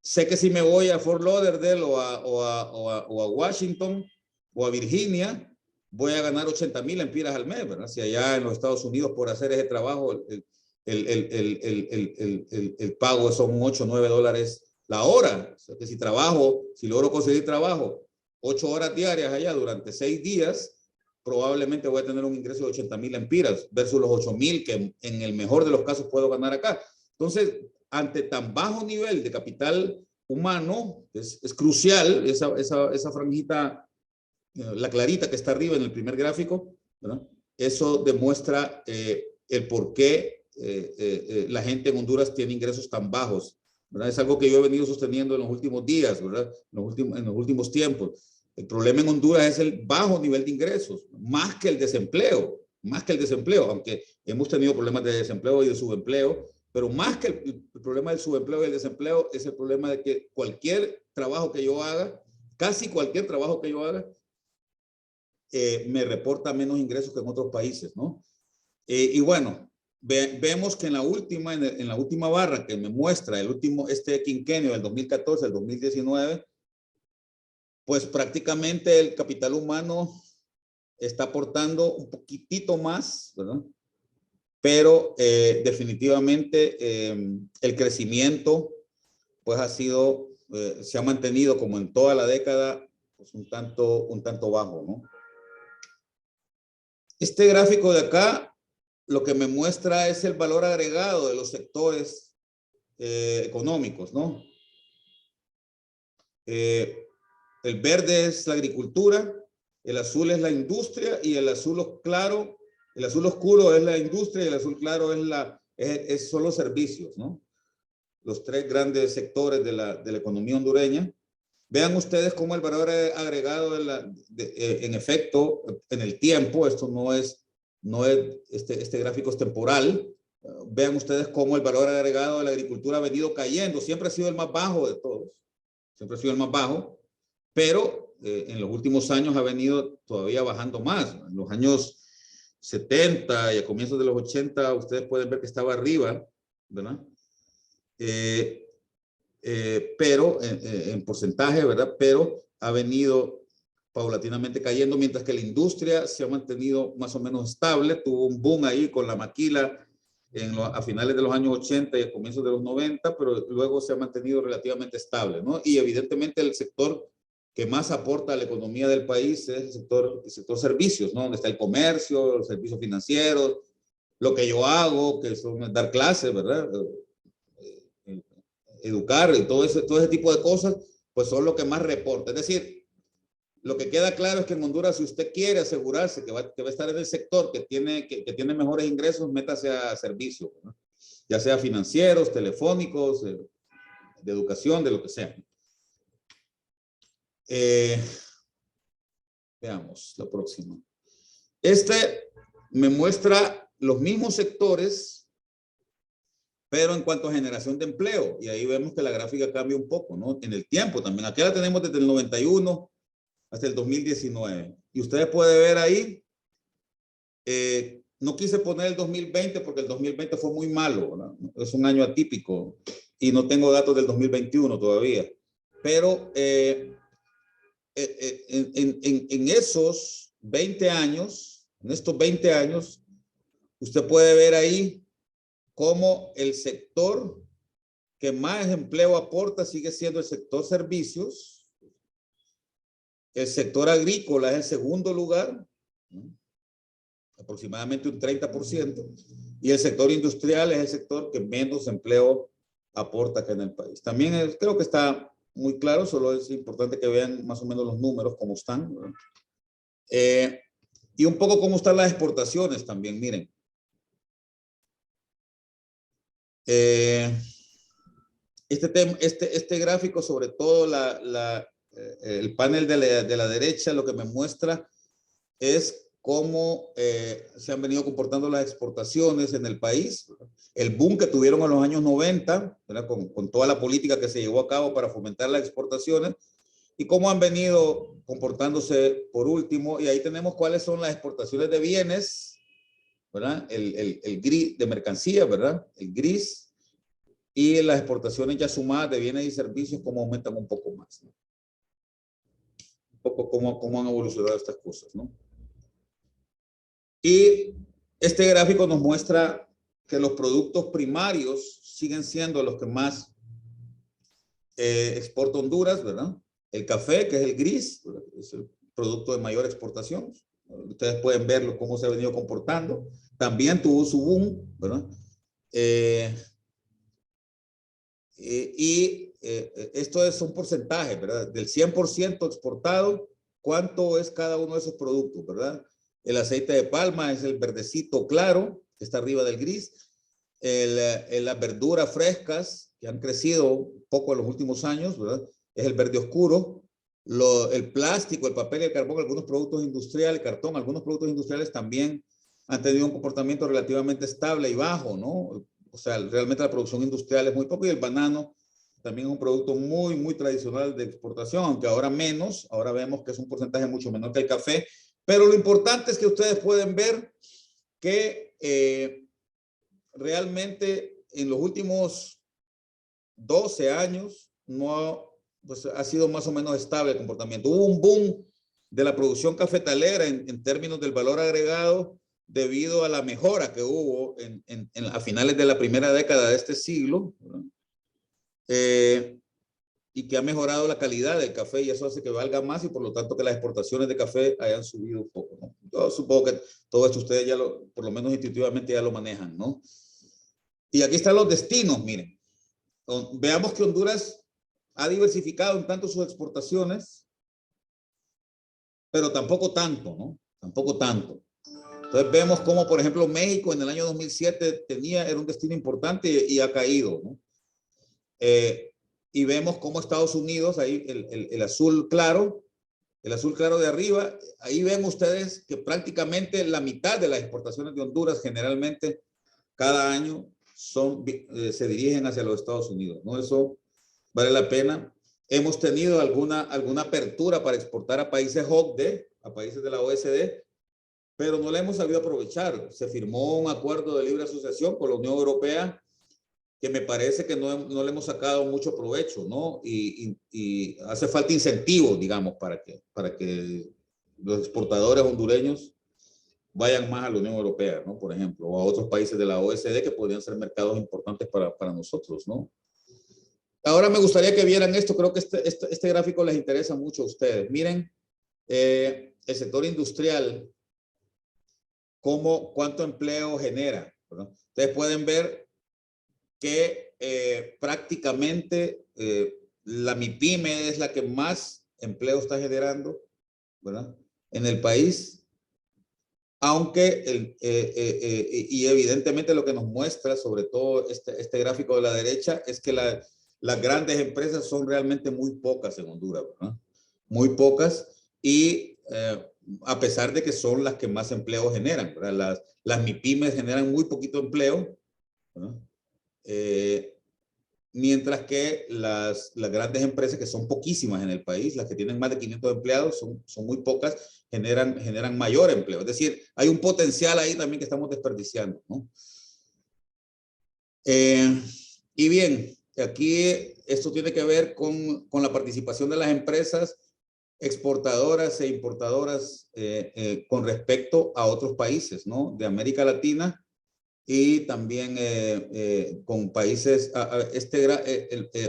sé que si me voy a Fort Lauderdale o a Washington o a Virginia, voy a ganar 80,000 lempiras al mes, ¿verdad? Si allá en los Estados Unidos por hacer ese trabajo el pago son 8 o 9 dólares la hora. O sea, que si logro conseguir trabajo 8 horas diarias allá durante 6 días, probablemente voy a tener un ingreso de 80,000 lempiras versus los 8,000 que en el mejor de los casos puedo ganar acá. Entonces, ante tan bajo nivel de capital humano, es crucial esa franjita, la clarita que está arriba en el primer gráfico, ¿verdad? Eso demuestra el por qué la gente en Honduras tiene ingresos tan bajos, ¿verdad? Es algo que yo he venido sosteniendo en los últimos días, ¿verdad? En los últimos tiempos. El problema en Honduras es el bajo nivel de ingresos, más que el desempleo, aunque hemos tenido problemas de desempleo y de subempleo, pero más que el problema del subempleo y el desempleo es el problema de que cualquier trabajo que yo haga, casi cualquier trabajo que yo haga, me reporta menos ingresos que en otros países, ¿no? Y bueno, vemos que en la última barra que me muestra este quinquenio del 2014 al 2019, pues prácticamente el capital humano está aportando un poquitito más, ¿verdad? Pero definitivamente el crecimiento pues se ha mantenido como en toda la década, pues un tanto bajo, ¿no? Este gráfico de acá lo que me muestra es el valor agregado de los sectores económicos, ¿no? El verde es la agricultura, el azul es la industria y el azul oscuro es la industria y el azul claro son los servicios, ¿no? Los tres grandes sectores de la economía hondureña. Vean ustedes cómo el valor agregado en efecto, en el tiempo, este gráfico es temporal. Vean ustedes cómo el valor agregado de la agricultura ha venido cayendo. Siempre ha sido el más bajo de todos. Siempre ha sido el más bajo, pero en los últimos años ha venido todavía bajando más. En los años 70 y a comienzos de los 80, ustedes pueden ver que estaba arriba, ¿verdad? Pero en porcentaje, ¿verdad? Pero ha venido paulatinamente cayendo, mientras que la industria se ha mantenido más o menos estable. Tuvo un boom ahí con la maquila a finales de los años 80 y a comienzos de los 90, pero luego se ha mantenido relativamente estable, ¿no? Y evidentemente el sector que más aporta a la economía del país es el sector servicios, ¿no? Donde está el comercio, los servicios financieros, lo que yo hago, que son dar clases, ¿verdad? Educar y todo ese tipo de cosas, pues son lo que más reporta. Es decir, lo que queda claro es que en Honduras, si usted quiere asegurarse que va a estar en el sector que tiene mejores ingresos, métase a servicios, ¿no? Ya sea financieros, telefónicos, de educación, de lo que sea. Veamos la próxima. Este me muestra los mismos sectores, pero en cuanto a generación de empleo. Y ahí vemos que la gráfica cambia un poco, ¿no? En el tiempo también. Aquí la tenemos desde el 91 hasta el 2019. Y ustedes pueden ver ahí, no quise poner el 2020 porque el 2020 fue muy malo, ¿no? Es un año atípico y no tengo datos del 2021 todavía. Pero en esos 20 años, en estos 20 años, usted puede ver ahí cómo el sector que más empleo aporta sigue siendo el sector servicios. El sector agrícola es el segundo lugar, ¿no? Aproximadamente un 30%, y el sector industrial es el sector que menos empleo aporta acá en el país. También creo que está muy claro, solo es importante que vean más o menos los números, cómo están, ¿verdad? Y un poco cómo están las exportaciones también, miren. Este gráfico, sobre todo el panel de la derecha, lo que me muestra es cómo se han venido comportando las exportaciones en el país, el boom que tuvieron en los años 90, ¿verdad? Con toda la política que se llevó a cabo para fomentar las exportaciones, y cómo han venido comportándose por último. Y ahí tenemos cuáles son las exportaciones de bienes, ¿verdad? El gris de mercancía, ¿verdad? El gris. Y las exportaciones ya sumadas de bienes y servicios, cómo aumentan un poco más, ¿no? Un poco cómo han evolucionado estas cosas, ¿no? Y este gráfico nos muestra que los productos primarios siguen siendo los que más exporta Honduras, ¿verdad? El café, que es el gris, ¿verdad? Es el producto de mayor exportación. Ustedes pueden verlo cómo se ha venido comportando. También tuvo su boom, ¿verdad? Esto es un porcentaje, ¿verdad? Del 100% exportado, ¿cuánto es cada uno de esos productos, verdad? El aceite de palma es el verdecito claro, que está arriba del gris. Las verduras frescas, que han crecido poco en los últimos años, ¿verdad? Es el verde oscuro. El plástico, el papel y el carbón, algunos productos industriales, el cartón, algunos productos industriales también han tenido un comportamiento relativamente estable y bajo, ¿no? O sea, realmente la producción industrial es muy poco, y el banano también es un producto muy, muy tradicional de exportación, aunque ahora menos. Ahora vemos que es un porcentaje mucho menor que el café. Pero lo importante es que ustedes pueden ver que realmente en los últimos 12 años pues ha sido más o menos estable el comportamiento. Hubo un boom de la producción cafetalera en términos del valor agregado debido a la mejora que hubo a finales de la primera década de este siglo, y que ha mejorado la calidad del café, y eso hace que valga más, y por lo tanto que las exportaciones de café hayan subido un poco, ¿no? Yo supongo que todo esto ustedes ya por lo menos intuitivamente ya lo manejan, ¿no? Y aquí están los destinos, miren. Veamos que Honduras ha diversificado en tanto sus exportaciones, pero tampoco tanto, ¿no? Tampoco tanto. Entonces vemos como, por ejemplo, México en el año 2007 era un destino importante y ha caído, ¿no? Y vemos cómo Estados Unidos, ahí el azul claro de arriba, ahí ven ustedes que prácticamente la mitad de las exportaciones de Honduras generalmente cada año se dirigen hacia los Estados Unidos, ¿no? Eso vale la pena. Hemos tenido alguna apertura para exportar a países OCDE, a países de la OSD, pero no la hemos sabido aprovechar. Se firmó un acuerdo de libre asociación con la Unión Europea que me parece que no le hemos sacado mucho provecho, ¿no? Y hace falta incentivos, digamos, para que los exportadores hondureños vayan más a la Unión Europea, ¿no? Por ejemplo, o a otros países de la OSD que podrían ser mercados importantes para nosotros, ¿no? Ahora me gustaría que vieran esto. Creo que este gráfico les interesa mucho a ustedes. Miren, el sector industrial, cuánto empleo genera, ¿verdad? Ustedes pueden ver que prácticamente la MIPYME es la que más empleo está generando, ¿verdad? En el país, aunque y evidentemente lo que nos muestra, sobre todo este gráfico de la derecha, es que las grandes empresas son realmente muy pocas en Honduras, ¿verdad? Muy pocas, y a pesar de que son las que más empleo generan, ¿verdad? Las MIPYMES generan muy poquito empleo, ¿verdad? Mientras que las grandes empresas, que son poquísimas en el país, las que tienen más de 500 empleados, son muy pocas, generan mayor empleo. Es decir, hay un potencial ahí también que estamos desperdiciando, ¿no? Y bien, aquí esto tiene que ver con la participación de las empresas exportadoras e importadoras con respecto a otros países, ¿no? De América Latina y también con países,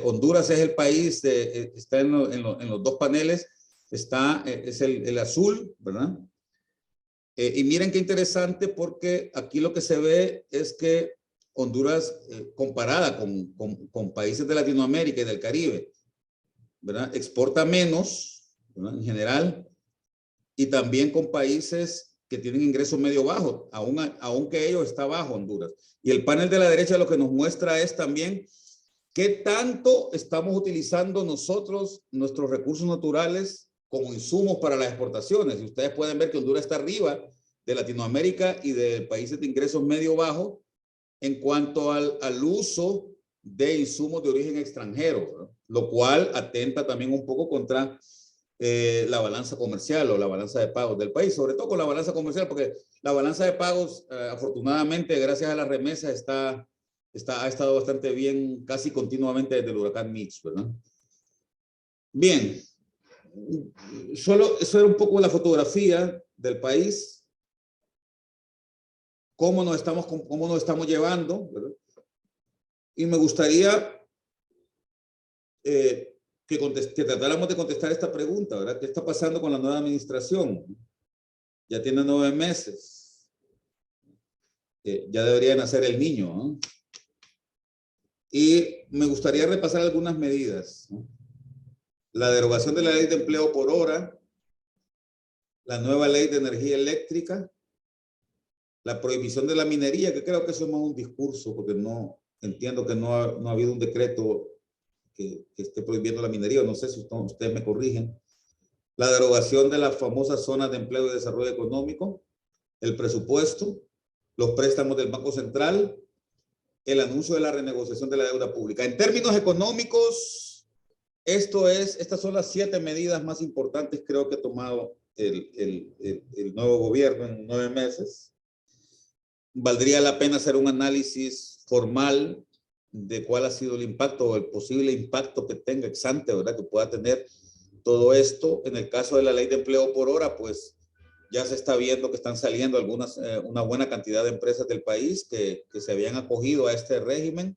Honduras es el país, está en los dos paneles, es el azul, ¿verdad? Y miren qué interesante, porque aquí lo que se ve es que Honduras, comparada con países de Latinoamérica y del Caribe, ¿verdad? Exporta menos, ¿verdad? En general, y también con países que tienen ingresos medio bajos, aunque ellos está bajo Honduras. Y el panel de la derecha lo que nos muestra es también qué tanto estamos utilizando nosotros nuestros recursos naturales como insumos para las exportaciones. Y ustedes pueden ver que Honduras está arriba de Latinoamérica y de países de ingresos medio bajo en cuanto al uso de insumos de origen extranjero, ¿no? Lo cual atenta también un poco contra la balanza comercial o la balanza de pagos del país, sobre todo con la balanza comercial, porque la balanza de pagos, afortunadamente, gracias a las remesas, ha estado bastante bien casi continuamente desde el huracán Mitch, ¿verdad? Bien, solo eso era un poco la fotografía del país, cómo nos estamos llevando, ¿verdad? Y me gustaría que tratáramos de contestar esta pregunta, ¿verdad? ¿Qué está pasando con la nueva administración? Ya tiene 9 meses. Ya debería nacer el niño, ¿no? Y me gustaría repasar algunas medidas, ¿no? La derogación de la ley de empleo por hora, la nueva ley de energía eléctrica, la prohibición de la minería, que creo que eso es más un discurso, porque no entiendo que no ha habido un decreto que esté prohibiendo la minería, no sé si ustedes me corrigen. La derogación de las famosas zonas de empleo y desarrollo económico, el presupuesto, los préstamos del Banco Central, el anuncio de la renegociación de la deuda pública. En términos económicos, estas son las 7 medidas más importantes, creo que ha tomado el nuevo gobierno en 9 meses. Valdría la pena hacer un análisis formal de cuál ha sido el impacto o el posible impacto que tenga ex ante, ¿verdad? Que pueda tener todo esto. En el caso de la ley de empleo por hora, pues ya se está viendo que están saliendo una buena cantidad de empresas del país que se habían acogido a este régimen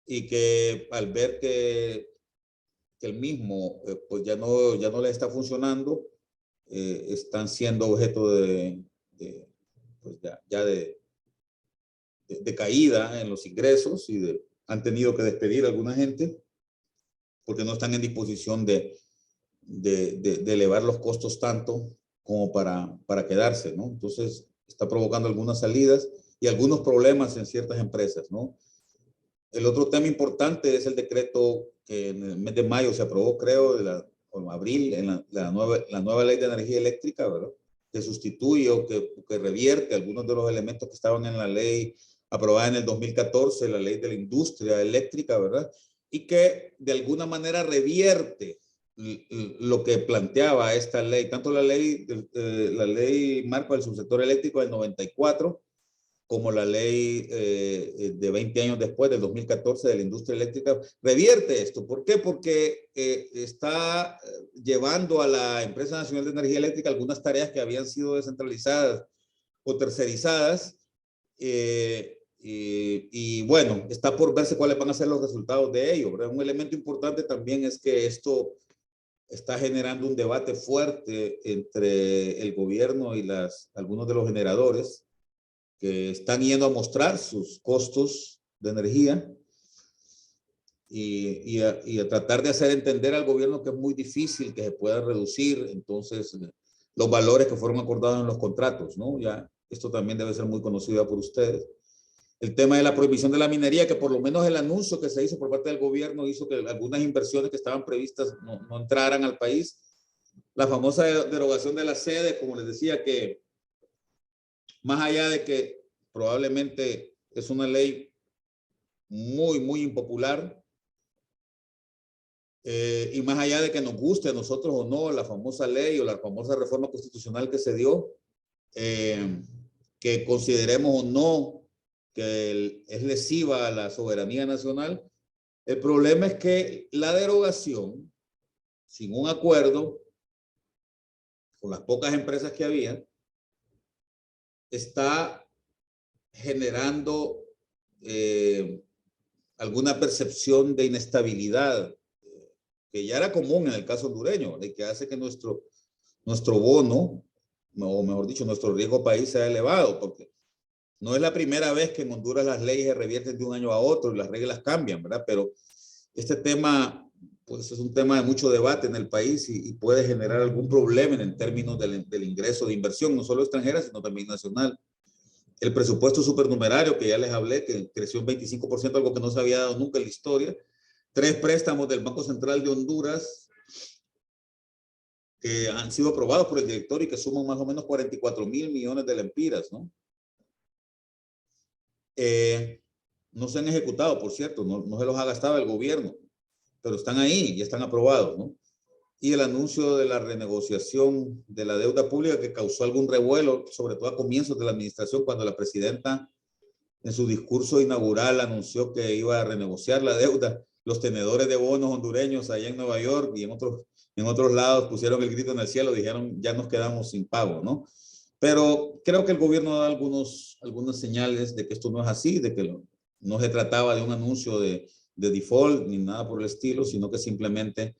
y que al ver que el mismo pues ya no le está funcionando, están siendo objeto pues de caída en los ingresos y han tenido que despedir a alguna gente porque no están en disposición de elevar los costos tanto como para quedarse, ¿no? Entonces está provocando algunas salidas y algunos problemas en ciertas empresas, ¿no? El otro tema importante es el decreto que en el mes de mayo se aprobó, creo, o abril, en la nueva ley de energía eléctrica, ¿verdad? Que sustituye o que revierte algunos de los elementos que estaban en la ley aprobada en el 2014, la ley de la industria eléctrica, ¿verdad? Y que de alguna manera revierte lo que planteaba esta ley, tanto la ley marco del subsector eléctrico del 94, como la ley de 20 años después, del 2014, de la industria eléctrica, revierte esto. ¿Por qué? Porque está llevando a la Empresa Nacional de Energía Eléctrica algunas tareas que habían sido descentralizadas o tercerizadas, y bueno, está por verse cuáles van a ser los resultados de ello, ¿verdad? Un elemento importante también es que esto está generando un debate fuerte entre el gobierno y algunos de los generadores que están yendo a mostrar sus costos de energía y a tratar de hacer entender al gobierno que es muy difícil que se pueda reducir entonces los valores que fueron acordados en los contratos, ¿no? Ya esto también debe ser muy conocido por ustedes. El tema de la prohibición de la minería, que por lo menos el anuncio que se hizo por parte del gobierno hizo que algunas inversiones que estaban previstas no entraran al país. La famosa derogación de la sede, como les decía, que más allá de que probablemente es una ley muy impopular, y más allá de que nos guste a nosotros o no la famosa ley o la famosa reforma constitucional que se dio, que consideremos o no que es lesiva a la soberanía nacional, el problema es que la derogación, sin un acuerdo con las pocas empresas que había, está generando alguna percepción de inestabilidad, que ya era común en el caso hondureño, de que hace que nuestro bono, o mejor dicho, nuestro riesgo país sea elevado, porque no es la primera vez que en Honduras las leyes se revierten de un año a otro y las reglas cambian, ¿verdad? Pero este tema, pues es un tema de mucho debate en el país y puede generar algún problema en términos del ingreso de inversión, no solo extranjera, sino también nacional. El presupuesto supernumerario, que ya les hablé, que creció un 25%, algo que no se había dado nunca en la historia. 3 préstamos del Banco Central de Honduras que han sido aprobados por el director y que suman más o menos 44,000 millones de lempiras, ¿no? No se han ejecutado, por cierto, no se los ha gastado el gobierno, pero están ahí y están aprobados, ¿no? Y el anuncio de la renegociación de la deuda pública que causó algún revuelo, sobre todo a comienzos de la administración, cuando la presidenta en su discurso inaugural anunció que iba a renegociar la deuda. Los tenedores de bonos hondureños allá en Nueva York y en otros lados pusieron el grito en el cielo, dijeron ya nos quedamos sin pago, ¿no? Pero creo que el gobierno da algunas señales de que esto no es así, de que no se trataba de un anuncio de default ni nada por el estilo, sino que simplemente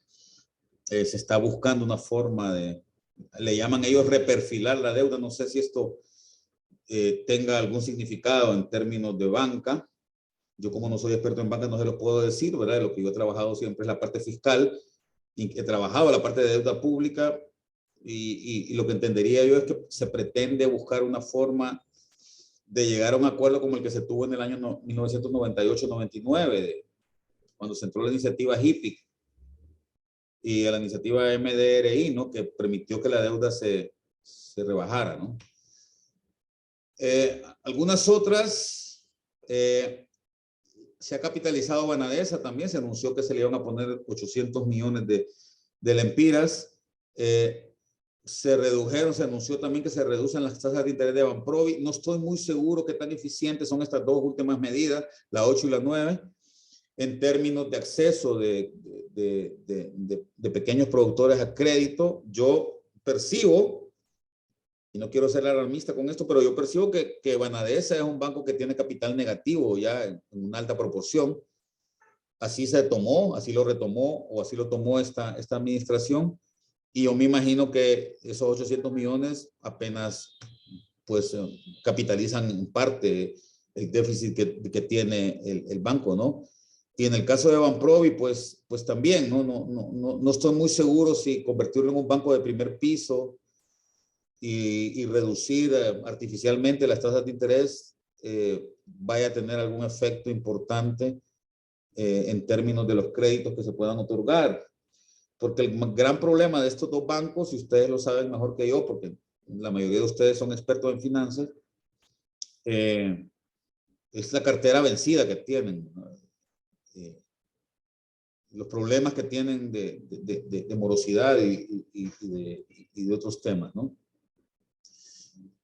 se está buscando una forma le llaman ellos reperfilar la deuda. No sé si esto tenga algún significado en términos de banca. Yo, como no soy experto en banca, no se lo puedo decir, ¿verdad? Lo que yo he trabajado siempre es la parte fiscal y he trabajado la parte de deuda pública y lo que entendería yo es que se pretende buscar una forma de llegar a un acuerdo como el que se tuvo en el año 1998-99, cuando se entró la iniciativa HIPIC y a la iniciativa MDRI, ¿no? Que permitió que la deuda se rebajara, ¿no? Algunas otras, se ha capitalizado Banadesa también, se anunció que se le iban a poner 800 millones de lempiras. Se anunció también que se reducen las tasas de interés de Banprovi. No estoy muy seguro qué tan eficientes son estas dos últimas medidas, la 8 y la 9, en términos de acceso de pequeños productores a crédito. Yo percibo, y no quiero ser alarmista con esto, pero yo percibo que Banadesa es un banco que tiene capital negativo ya en una alta proporción. Así se tomó, así lo retomó o así lo tomó esta administración. Y yo me imagino que esos 800 millones apenas pues capitalizan en parte el déficit que tiene el banco, ¿no? Y en el caso de Banprovi, pues también, no estoy muy seguro si convertirlo en un banco de primer piso y reducir artificialmente las tasas de interés vaya a tener algún efecto importante en términos de los créditos que se puedan otorgar. Porque el gran problema de estos dos bancos, y ustedes lo saben mejor que yo, porque la mayoría de ustedes son expertos en finanzas, es la cartera vencida que tienen, los problemas que tienen de morosidad y de otros temas, ¿no?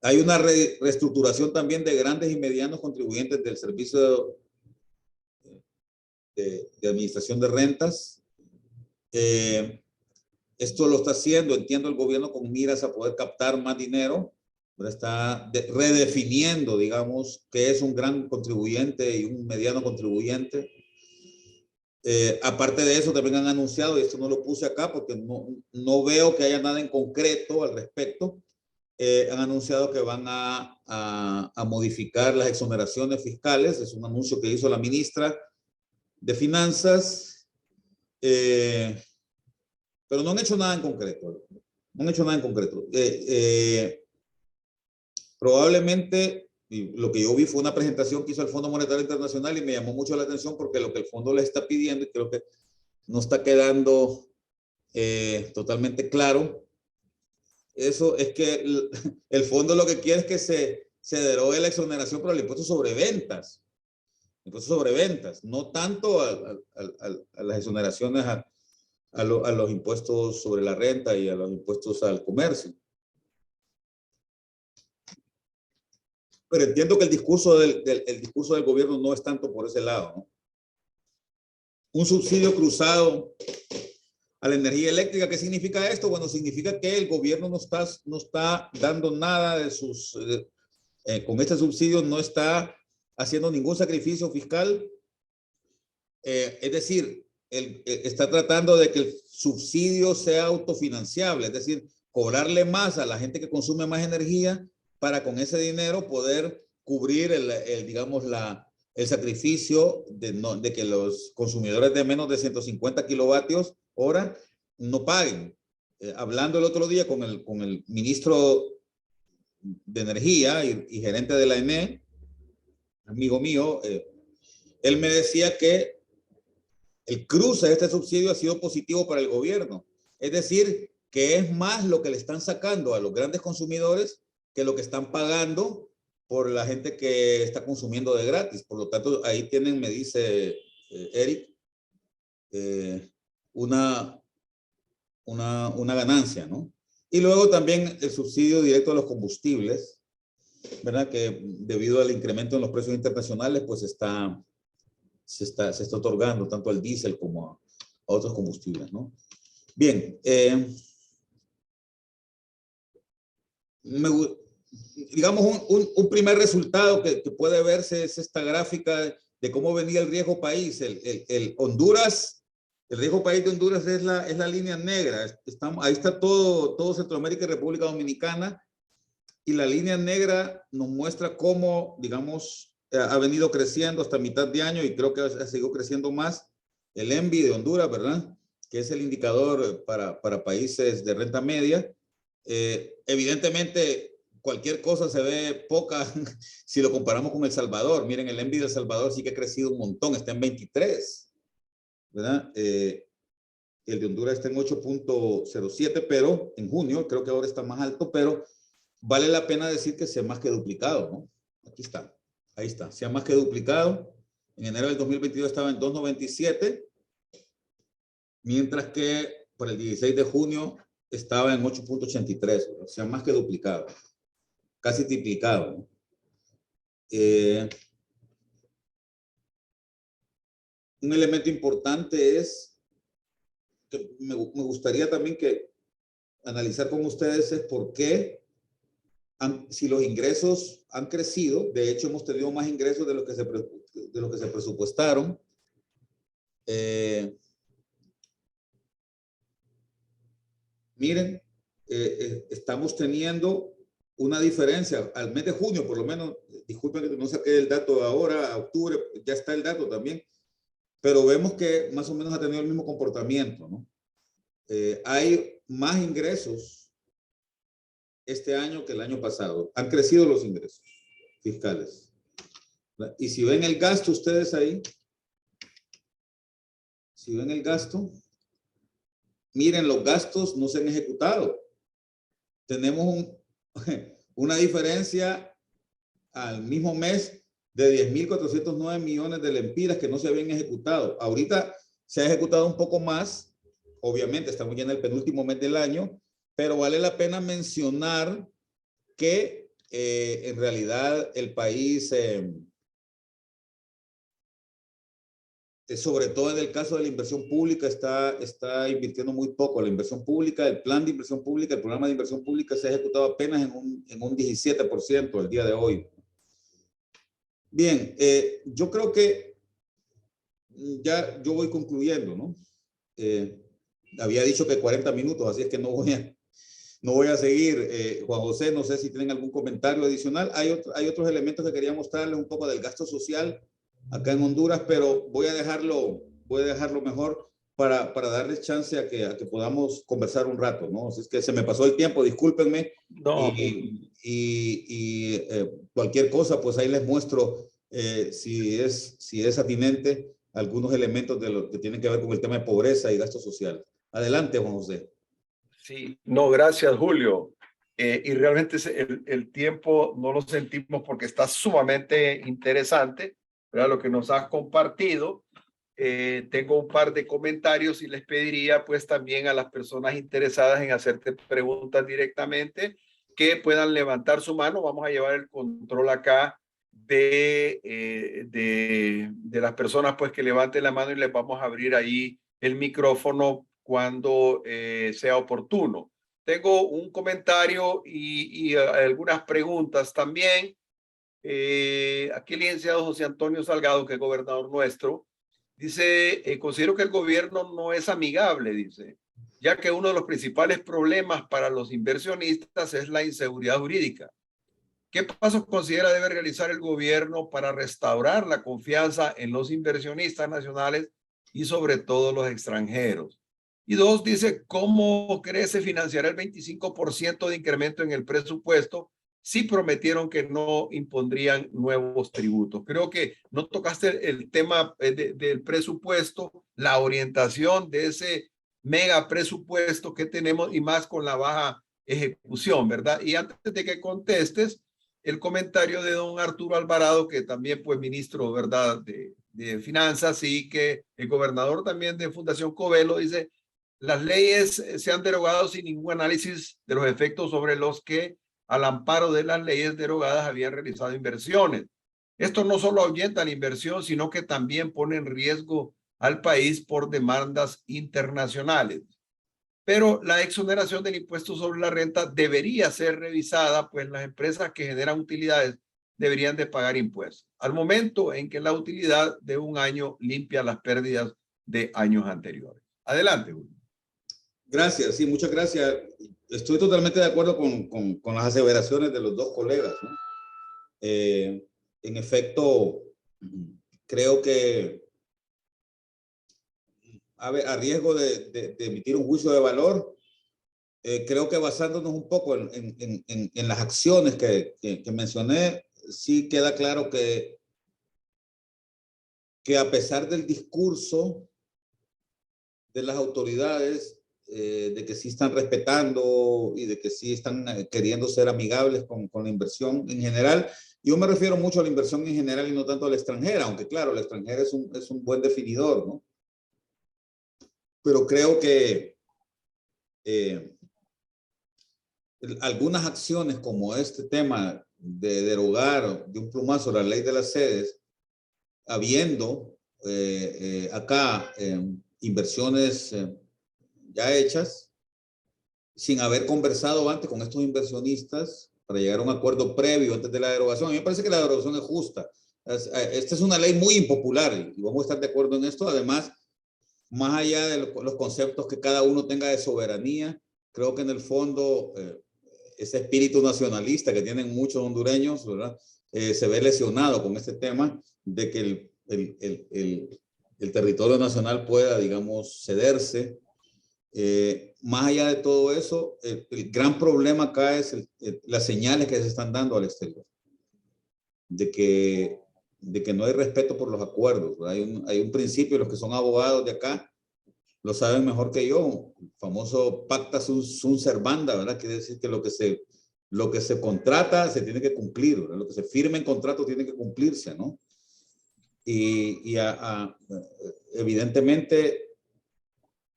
Hay una reestructuración también de grandes y medianos contribuyentes del servicio de administración de rentas. Esto lo está haciendo, entiendo, el gobierno con miras a poder captar más dinero, pero está redefiniendo, digamos, qué es un gran contribuyente y un mediano contribuyente. Aparte de eso, también han anunciado, y esto no lo puse acá porque no veo que haya nada en concreto al respecto, han anunciado que van a modificar las exoneraciones fiscales. Es un anuncio que hizo la ministra de Finanzas, pero no han hecho nada en concreto. No han hecho nada en concreto. Probablemente, y lo que yo vi fue una presentación que hizo el Fondo Monetario Internacional y me llamó mucho la atención porque lo que el fondo le está pidiendo, y creo que no está quedando totalmente claro, Eso es que el fondo lo que quiere es que se derogue la exoneración por el impuesto sobre ventas. Impuesto sobre ventas, no tanto a las exoneraciones a los impuestos sobre la renta y a los impuestos al comercio. Pero entiendo que el discurso del gobierno no es tanto por ese lado, ¿no? Un subsidio cruzado a la energía eléctrica. ¿Qué significa esto? Bueno, significa que el gobierno no está dando nada de sus... con este subsidio no está haciendo ningún sacrificio fiscal. Es decir, está tratando de que el subsidio sea autofinanciable, es decir, cobrarle más a la gente que consume más energía para con ese dinero poder cubrir digamos, el sacrificio de que los consumidores de menos de 150 kilovatios hora no paguen. Hablando el otro día con el ministro de Energía y gerente de la ENE, amigo mío, él me decía que el cruce de este subsidio ha sido positivo para el gobierno. Es decir, que es más lo que le están sacando a los grandes consumidores que lo que están pagando por la gente que está consumiendo de gratis. Por lo tanto, ahí tienen, me dice Eric, una ganancia, ¿no? Y luego también el subsidio directo a los combustibles, ¿verdad? Que debido al incremento en los precios internacionales, pues se está otorgando tanto al diésel como a otros combustibles, ¿no? Bien, digamos un primer resultado que puede verse es esta gráfica de cómo venía el riesgo país. Honduras, el riesgo país de Honduras es la línea negra. Ahí está todo Centroamérica y República Dominicana, y la línea negra nos muestra cómo, digamos, ha venido creciendo hasta mitad de año, y creo que ha seguido creciendo más el ENVI de Honduras, ¿verdad? Que es el indicador para países de renta media. Evidentemente, cualquier cosa se ve poca si lo comparamos con El Salvador. Miren, el ENVI de El Salvador sí que ha crecido un montón, está en 23, ¿verdad? El de Honduras está en 8.07, pero en junio, creo que ahora está más alto, pero vale la pena decir que se ha más que duplicado, ¿no? Aquí está, ahí está, se ha más que duplicado. En enero del 2022 estaba en 2.97, mientras que por el 16 de junio estaba en 8.83, se ha más que duplicado, casi triplicado, ¿no? Un elemento importante es que me gustaría también analizar con ustedes es por qué, si los ingresos han crecido. De hecho, hemos tenido más ingresos de lo que se presupuestaron. Miren, estamos teniendo una diferencia al mes de junio, por lo menos. Disculpen que no saqué el dato ahora, a octubre, ya está el dato también, pero vemos que más o menos ha tenido el mismo comportamiento, ¿no? Hay más ingresos este año que el año pasado. Han crecido los ingresos fiscales. Y si ven el gasto ustedes ahí, si ven el gasto, miren, los gastos no se han ejecutado. Tenemos una diferencia al mismo mes de 10.409 millones de lempiras que no se habían ejecutado. Ahorita se ha ejecutado un poco más. Obviamente estamos ya en el penúltimo mes del año, pero vale la pena mencionar que en realidad el país, sobre todo en el caso de la inversión pública, está invirtiendo muy poco. La inversión pública, el plan de inversión pública, el programa de inversión pública se ha ejecutado apenas en un 17% el día de hoy. Bien, yo creo que ya yo voy concluyendo, ¿no? Había dicho que 40 minutos, así es que no voy a seguir. Juan José, no sé si tienen algún comentario adicional. Hay otros elementos que quería mostrarles, un poco del gasto social acá en Honduras, pero voy a dejarlo mejor para darles chance a que podamos conversar un rato, ¿no? Así es que se me pasó el tiempo, discúlpenme. No. Y cualquier cosa, pues ahí les muestro si es atinente algunos elementos de lo que tienen que ver con el tema de pobreza y gasto social. Adelante, Juan José. Sí, no, gracias, Julio. y realmente el tiempo no lo sentimos porque está sumamente interesante, ¿verdad? Lo que nos has compartido. Tengo un par de comentarios y les pediría pues también a las personas interesadas en hacerte preguntas directamente que puedan levantar su mano. Vamos a llevar el control acá de las personas pues que levanten la mano y les vamos a abrir ahí el micrófono cuando sea oportuno. Tengo un comentario y algunas preguntas también. Aquí el licenciado José Antonio Salgado, que es gobernador nuestro, dice, considero que el gobierno no es amigable, dice, ya que uno de los principales problemas para los inversionistas es la inseguridad jurídica. ¿Qué pasos considera debe realizar el gobierno para restaurar la confianza en los inversionistas nacionales y sobre todo los extranjeros? Y dos, dice, ¿cómo cree se financiará el 25% de incremento en el presupuesto si prometieron que no impondrían nuevos tributos? Creo que no tocaste el tema del presupuesto, la orientación de ese mega presupuesto que tenemos y más con la baja ejecución, ¿verdad? Y antes de que contestes, el comentario de don Arturo Alvarado, que también fue ministro, ¿verdad?, de Finanzas, y que el gobernador también de Fundación Covelo dice, las leyes se han derogado sin ningún análisis de los efectos sobre los que al amparo de las leyes derogadas habían realizado inversiones. Esto no solo ahuyenta la inversión, sino que también pone en riesgo al país por demandas internacionales. Pero la exoneración del impuesto sobre la renta debería ser revisada, pues las empresas que generan utilidades deberían de pagar impuestos, al momento en que la utilidad de un año limpia las pérdidas de años anteriores. Adelante, Julio. Gracias, sí, muchas gracias. Estoy totalmente de acuerdo con las aseveraciones de los dos colegas, ¿no? En efecto, creo que a riesgo de emitir un juicio de valor, creo que basándonos un poco en las acciones que mencioné, sí queda claro que a pesar del discurso de las autoridades, de que sí están respetando y de que sí están queriendo ser amigables con la inversión en general, yo me refiero mucho a la inversión en general y no tanto a la extranjera, aunque claro, la extranjera es un buen definidor, ¿no? Pero creo que algunas acciones como este tema de derogar de un plumazo la ley de las sedes, habiendo acá inversiones ya hechas, sin haber conversado antes con estos inversionistas para llegar a un acuerdo previo antes de la derogación. A mí me parece que la derogación es justa. Esta es una ley muy impopular y vamos a estar de acuerdo en esto. Además, más allá de los conceptos que cada uno tenga de soberanía, creo que en el fondo ese espíritu nacionalista que tienen muchos hondureños, ¿verdad? Se ve lesionado con este tema de que el territorio nacional pueda, digamos, cederse. Más allá de todo eso, el gran problema acá es las señales que se están dando al exterior, de que no hay respeto por los acuerdos. Hay un principio, los que son abogados de acá lo saben mejor que yo, el famoso pacta sunt servanda, ¿verdad? Quiere decir que lo que se contrata se tiene que cumplir, ¿verdad? Lo que se firma en contrato tiene que cumplirse, ¿no? Y evidentemente,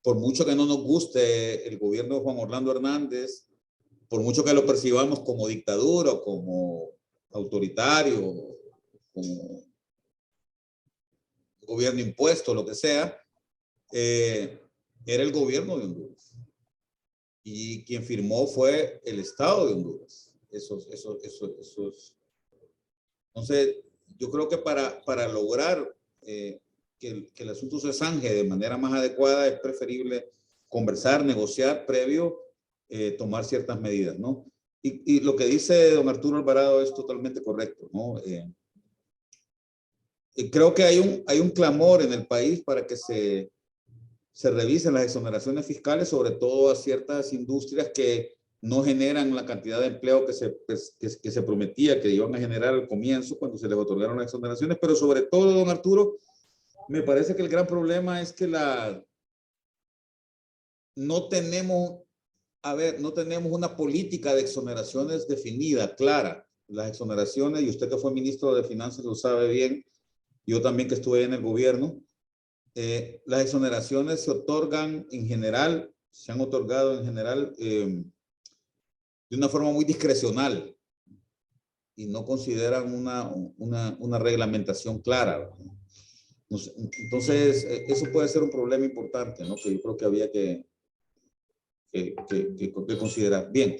por mucho que no nos guste el gobierno de Juan Orlando Hernández, por mucho que lo percibamos como dictadura o como autoritario, como gobierno impuesto, lo que sea, era el gobierno de Honduras. Y quien firmó fue el Estado de Honduras. Entonces, yo creo que para lograr que el asunto se zanje de manera más adecuada, es preferible conversar, negociar previo, tomar ciertas medidas, ¿no? Y lo que dice don Arturo Alvarado es totalmente correcto, ¿no? Creo que hay un clamor en el país para que se revisen las exoneraciones fiscales, sobre todo a ciertas industrias que no generan la cantidad de empleo que se prometía que iban a generar al comienzo cuando se les otorgaron las exoneraciones, pero sobre todo, don Arturo, me parece que el gran problema es que no tenemos a ver, no tenemos una política de exoneraciones definida, clara. Las exoneraciones, y usted que fue ministro de Finanzas lo sabe bien, yo también que estuve en el gobierno, las exoneraciones se otorgan en general, se han otorgado en general de una forma muy discrecional y no consideran una reglamentación clara. Entonces, eso puede ser un problema importante, ¿no? Que yo creo que había que considerar. Bien,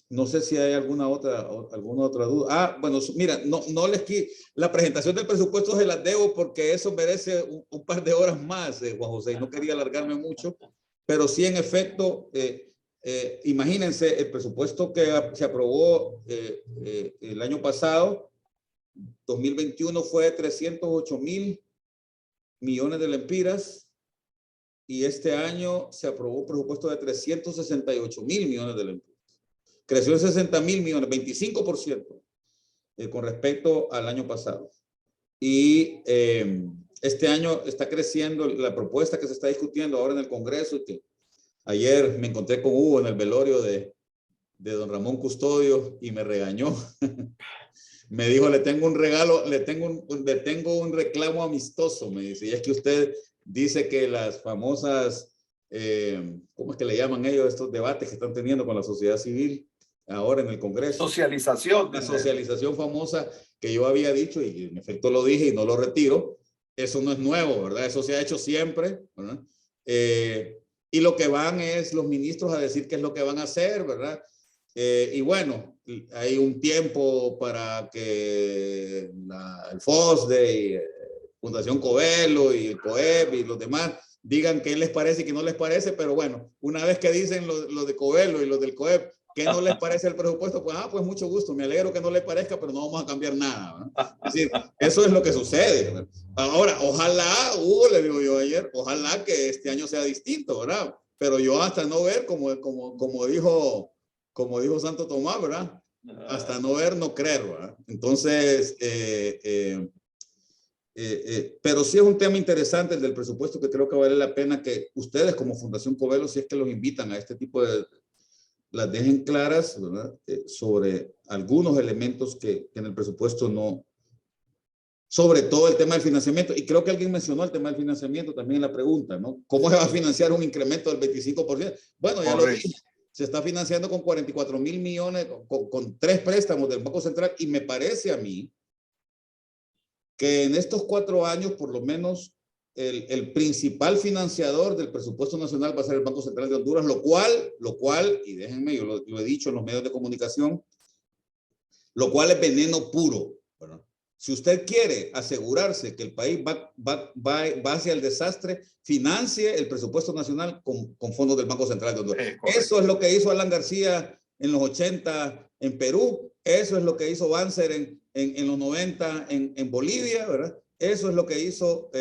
no sé si hay alguna otra duda. Ah, bueno, mira, no les la presentación del presupuesto se las debo porque eso merece un par de horas más, Juan José, y no quería alargarme mucho, pero sí, en efecto, imagínense el presupuesto que se aprobó el año pasado, 2021, fue de 308,000 millones de lempiras, y este año se aprobó un presupuesto de 368,000 millones de lempiras. Creció en 60,000 millones, 25% con respecto al año pasado. Y este año está creciendo la propuesta que se está discutiendo ahora en el Congreso, y que ayer me encontré con Hugo en el velorio de don Ramón Custodio y me regañó. Me dijo, le tengo un regalo, le tengo un reclamo amistoso, me dice, y es que usted dice que las famosas, ¿cómo es que le llaman ellos estos debates que están teniendo con la sociedad civil ahora en el Congreso? Socialización. La socialización famosa que yo había dicho, y en efecto lo dije y no lo retiro, eso no es nuevo, ¿verdad? Eso se ha hecho siempre, ¿verdad? Y lo que van es los ministros a decir qué es lo que van a hacer, ¿verdad? Y bueno, hay un tiempo para que el FOSDE y Fundación Covello y el COEP y los demás digan qué les parece y qué no les parece, pero bueno, una vez que dicen los de Covello y los del COEP qué no les parece el presupuesto, pues, pues mucho gusto, me alegro que no les parezca, pero no vamos a cambiar nada, ¿verdad? Es decir, eso es lo que sucede, ¿verdad? Ahora, ojalá, Hugo, le digo yo ayer, ojalá que este año sea distinto, ¿verdad? Pero yo hasta no ver, como dijo Santo Tomás, ¿verdad? Hasta no ver, no creer, ¿verdad? Entonces, pero sí es un tema interesante el del presupuesto, que creo que vale la pena que ustedes como Fundación Covello, si es que los invitan a este tipo de, las dejen claras, ¿verdad? Sobre algunos elementos que en el presupuesto no, sobre todo el tema del financiamiento, y creo que alguien mencionó el tema del financiamiento también en la pregunta, ¿no? ¿Cómo se va a financiar un incremento del 25%? Bueno, ya lo dije, se está financiando con 44,000 millones, con 3 préstamos del Banco Central, y me parece a mí que en estos 4 años, por lo menos, el principal financiador del presupuesto nacional va a ser el Banco Central de Honduras, lo cual, y déjenme, yo lo he dicho en los medios de comunicación, lo cual es veneno puro, ¿verdad? Si usted quiere asegurarse que el país va hacia el desastre, financie el presupuesto nacional con fondos del Banco Central de Honduras. Eso es lo que hizo Alan García en los 80 en Perú, eso es lo que hizo Banzer en los 90 en Bolivia, ¿verdad? Eso es lo que hizo,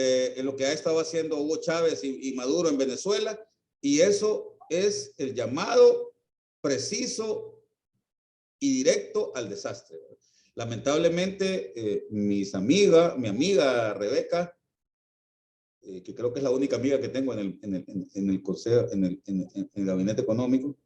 lo que ha estado haciendo Hugo Chávez y Maduro en Venezuela, y eso es el llamado preciso y directo al desastre, ¿verdad? Lamentablemente, mi amiga Rebeca, que creo que es la única amiga que tengo en el consejo, en el gabinete económico,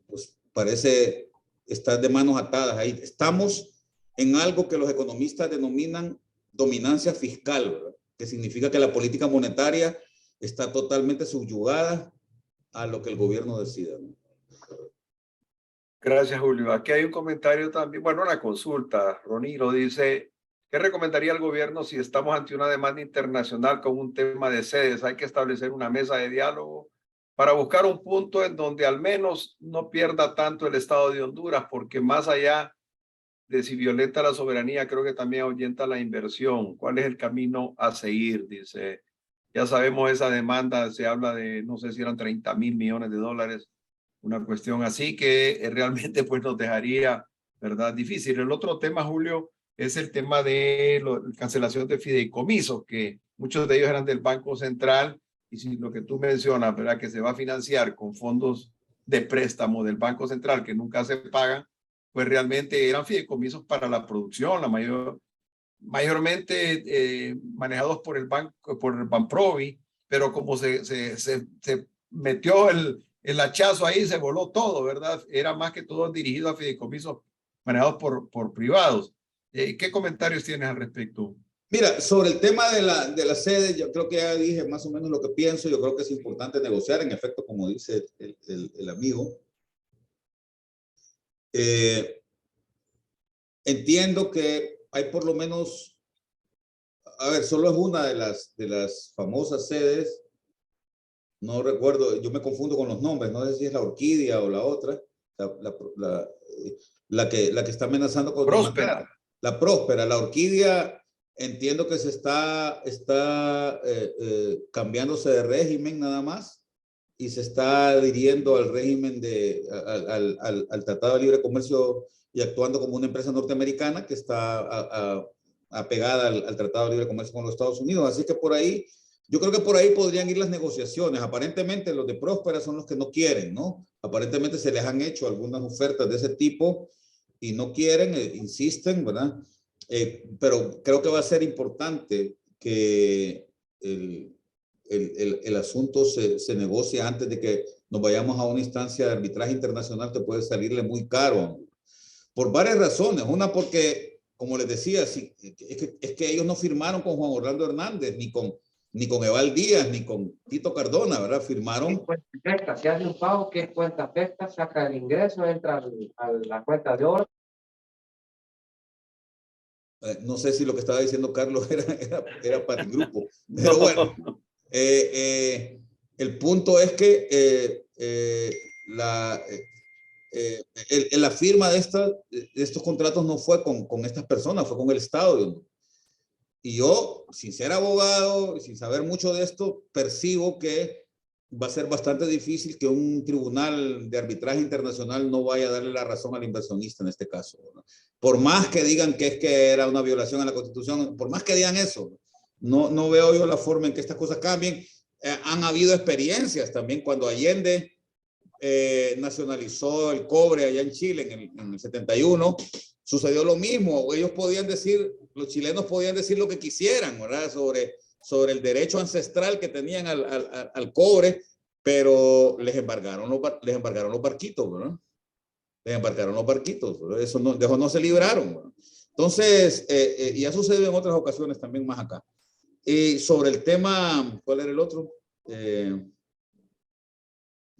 pues parece estar de manos atadas ahí. Estamos en algo que los economistas denominan dominancia fiscal, ¿verdad? Que significa que la política monetaria está totalmente subyugada a lo que el gobierno decida, ¿no? Gracias, Julio. Aquí hay un comentario también, bueno, una consulta. Roniro dice, ¿qué recomendaría el gobierno si estamos ante una demanda internacional con un tema de sedes? Hay que establecer una mesa de diálogo para buscar un punto en donde al menos no pierda tanto el Estado de Honduras, porque más allá de si violenta la soberanía, creo que también ahuyenta la inversión. ¿Cuál es el camino a seguir? Dice, ya sabemos esa demanda, se habla de, no sé si eran 30,000 millones de dólares, una cuestión así que realmente pues nos dejaría, ¿verdad? Difícil. El otro tema, Julio, es el tema de la cancelación de fideicomisos, que muchos de ellos eran del Banco Central, y si lo que tú mencionas, ¿verdad? Que se va a financiar con fondos de préstamo del Banco Central que nunca se pagan, pues realmente eran fideicomisos para la producción, mayormente manejados por el banco, por el Banprovi, pero como se metió el hachazo ahí, se voló todo, ¿verdad? Era más que todo dirigido a fideicomisos manejados por privados. ¿Qué comentarios tienes al respecto? Mira, sobre el tema de la sede, yo creo que ya dije más o menos lo que pienso. Yo creo que es importante negociar, en efecto, como dice el amigo. Entiendo que hay por lo menos, a ver, solo es una de las famosas sedes. No recuerdo, yo me confundo con los nombres, no sé si es la Orquídea o la otra, la que está amenazando con Próspera. La Próspera. La Orquídea, entiendo que se está cambiándose de régimen nada más y se está adhiriendo al régimen al Tratado de Libre Comercio y actuando como una empresa norteamericana que está apegada al Tratado de Libre Comercio con los Estados Unidos. Así que por ahí, yo creo que por ahí podrían ir las negociaciones. Aparentemente los de Próspera son los que no quieren, ¿no? Aparentemente se les han hecho algunas ofertas de ese tipo y no quieren, insisten, ¿verdad? Pero creo que va a ser importante que el asunto se negocie antes de que nos vayamos a una instancia de arbitraje internacional que puede salirle muy caro, por varias razones. Una, porque, como les decía, es que ellos no firmaron con Juan Orlando Hernández, ni con Eval Díaz, ni con Tito Cardona, ¿verdad? Firmaron. Se hace un pago que es cuenta afecta, saca el ingreso, entra a la cuenta de oro. No sé si lo que estaba diciendo Carlos era para el grupo, pero bueno, el punto es que la firma de estos contratos no fue con estas personas, fue con el Estado. Y yo, sin ser abogado, sin saber mucho de esto, percibo que va a ser bastante difícil que un tribunal de arbitraje internacional no vaya a darle la razón al inversionista en este caso, ¿no? Por más que digan que era una violación a la Constitución, por más que digan eso, no veo yo la forma en que estas cosas cambien. Han habido experiencias también cuando Allende nacionalizó el cobre allá en Chile en el 71, sucedió lo mismo. Ellos podían decir, los chilenos podían decir lo que quisieran, ¿verdad? Sobre el derecho ancestral que tenían al cobre, pero les embargaron los barquitos, ¿verdad? Les embarcaron los barquitos, ¿verdad? Eso no se libraron, ¿verdad? Entonces, y ha sucedido en otras ocasiones también más acá. Y sobre el tema, ¿cuál era el otro?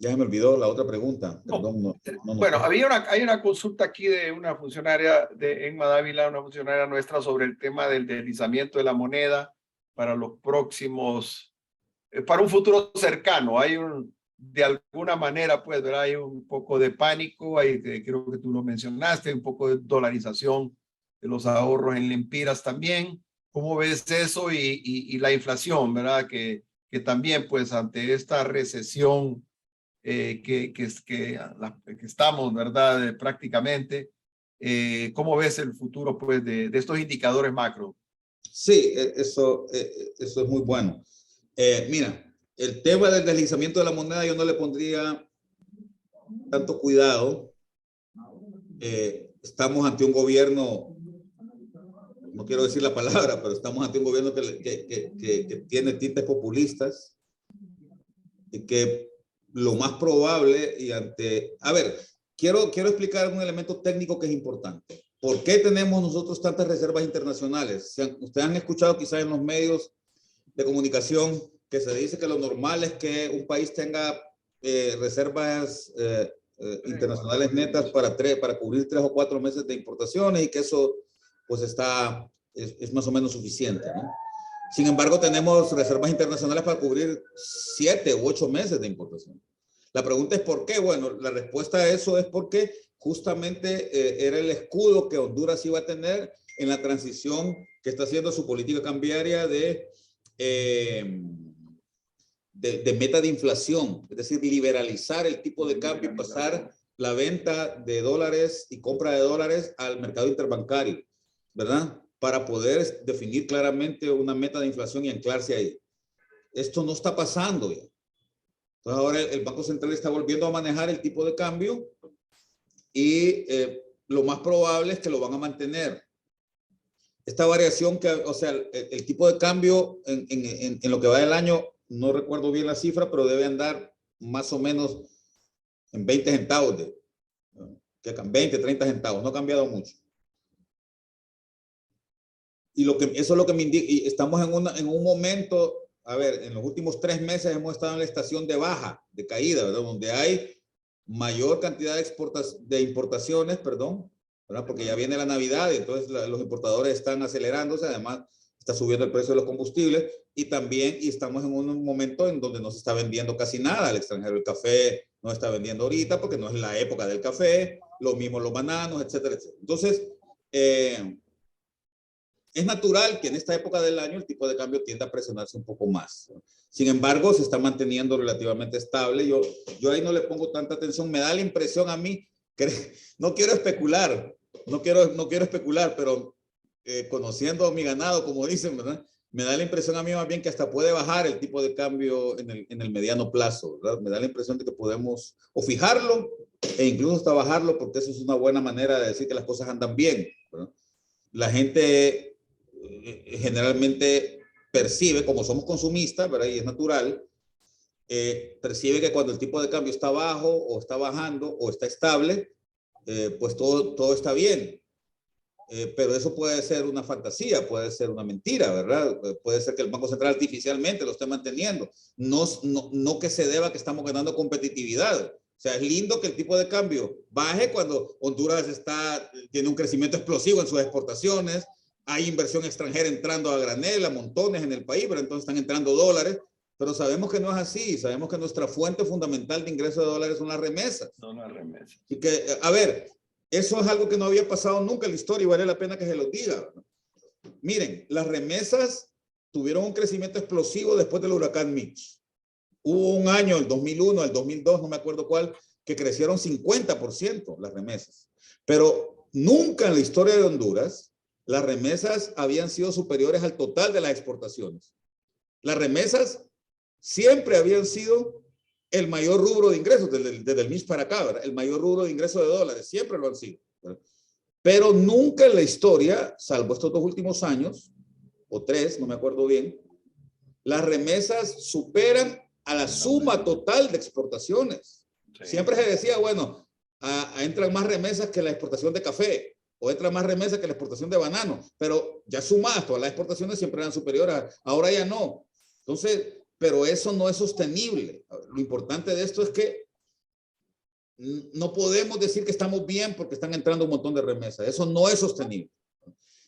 Ya me olvidó la otra pregunta. Perdón, bueno, hay una consulta aquí de una funcionaria de Emma Dávila, una funcionaria nuestra, sobre el tema del deslizamiento de la moneda para los próximos, para un futuro cercano. Hay de alguna manera, pues, ¿verdad? Hay un poco de pánico, creo que tú lo mencionaste, un poco de dolarización de los ahorros en lempiras también. ¿Cómo ves eso? Y la inflación, ¿verdad? Que también, pues, ante esta recesión que estamos, ¿verdad? Prácticamente. ¿Cómo ves el futuro, pues, de estos indicadores macro? Sí, eso es muy bueno. Mira, el tema del deslizamiento de la moneda yo no le pondría tanto cuidado. Estamos ante un gobierno, no quiero decir la palabra, pero estamos ante un gobierno que tiene tintes populistas y que lo más probable a ver, quiero explicar un elemento técnico que es importante. ¿Por qué tenemos nosotros tantas reservas internacionales? Ustedes han escuchado quizás en los medios de comunicación que se dice que lo normal es que un país tenga reservas internacionales netas para cubrir 3 o 4 meses de importaciones y que eso pues es más o menos suficiente, ¿no? Sin embargo, tenemos reservas internacionales para cubrir 7 u 8 meses de importación. La pregunta es ¿por qué? Bueno, la respuesta a eso es porque justamente era el escudo que Honduras iba a tener en la transición que está haciendo su política cambiaria de meta de inflación, es decir, liberalizar el tipo de cambio y pasar la venta de dólares y compra de dólares al mercado interbancario, ¿verdad? Para poder definir claramente una meta de inflación y anclarse ahí. Esto no está pasando ya. Entonces ahora el Banco Central está volviendo a manejar el tipo de cambio y lo más probable es que lo van a mantener. Esta variación o sea, el tipo de cambio en lo que va del año no recuerdo bien la cifra, pero debe andar más o menos en 20 centavos, 20, 30 centavos, no ha cambiado mucho. Y eso es lo que me indica, y estamos en un momento, a ver, en los últimos 3 meses hemos estado en la estación de baja, de caída, ¿verdad? Donde hay mayor cantidad de importaciones, perdón, ¿verdad? Porque ya viene la Navidad, entonces los importadores están acelerándose, además está subiendo el precio de los combustibles, y también estamos en un momento en donde no se está vendiendo casi nada al extranjero. El café no está vendiendo ahorita porque no es la época del café, lo mismo los bananos, etcétera, etcétera. Entonces, es natural que en esta época del año el tipo de cambio tienda a presionarse un poco más. Sin embargo, se está manteniendo relativamente estable. Yo ahí no le pongo tanta atención. Me da la impresión a mí, no quiero especular, pero conociendo a mi ganado, como dicen, ¿verdad? Me da la impresión a mí más bien que hasta puede bajar el tipo de cambio en el mediano plazo, ¿verdad? Me da la impresión de que podemos o fijarlo e incluso hasta bajarlo, porque eso es una buena manera de decir que las cosas andan bien, ¿verdad? La gente generalmente percibe, como somos consumistas, ¿verdad? Y es natural, percibe que cuando el tipo de cambio está bajo o está bajando o está estable, pues todo está bien. Pero eso puede ser una fantasía, puede ser una mentira, ¿verdad? Puede ser que el Banco Central artificialmente lo esté manteniendo. No que se deba a que estamos ganando competitividad. O sea, es lindo que el tipo de cambio baje cuando Honduras tiene un crecimiento explosivo en sus exportaciones, hay inversión extranjera entrando a granel, a montones en el país, pero entonces están entrando dólares. Pero sabemos que no es así, sabemos que nuestra fuente fundamental de ingreso de dólares son las remesas. Son las remesas. Y que, a ver, eso es algo que no había pasado nunca en la historia y vale la pena que se los diga. Miren, las remesas tuvieron un crecimiento explosivo después del huracán Mitch. Hubo un año, el 2001, el 2002, no me acuerdo cuál, que crecieron 50% las remesas. Pero nunca en la historia de Honduras las remesas habían sido superiores al total de las exportaciones. Las remesas siempre habían sido el mayor rubro de ingresos desde el MIS para acá, ¿verdad? El mayor rubro de ingresos de dólares, siempre lo han sido, ¿verdad? Pero nunca en la historia, salvo estos 2 últimos años, o 3, no me acuerdo bien, las remesas superan a la suma total de exportaciones. Sí. Siempre se decía, bueno, entran más remesas que la exportación de café, o entran más remesas que la exportación de banano, pero ya sumadas, todas las exportaciones siempre eran superiores, ahora ya no. Entonces, pero eso no es sostenible. Lo importante de esto es que no podemos decir que estamos bien porque están entrando un montón de remesas. Eso no es sostenible.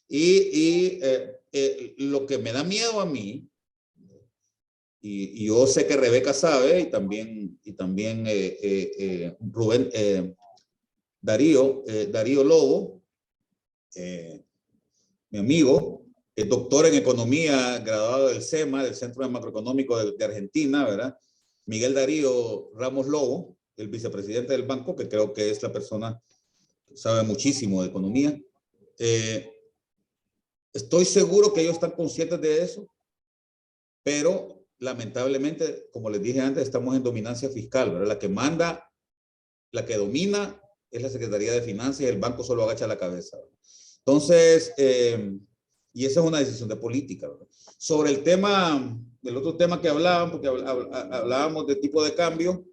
Y lo que me da miedo a mí, y yo sé que Rebeca sabe, y también Darío Lobo, mi amigo, es doctor en economía, graduado del CEMA, del Centro Macroeconómico de Argentina, ¿verdad? Miguel Darío Ramos Lobo, el vicepresidente del banco, que creo que es la persona que sabe muchísimo de economía. Estoy seguro que ellos están conscientes de eso, pero lamentablemente, como les dije antes, estamos en dominancia fiscal, ¿verdad? La que manda, la que domina es la Secretaría de Finanzas y el banco solo agacha la cabeza, ¿verdad? Entonces, y esa es una decisión de política, ¿verdad? Sobre el tema, el otro tema que hablaban, porque hablábamos de tipo de cambio,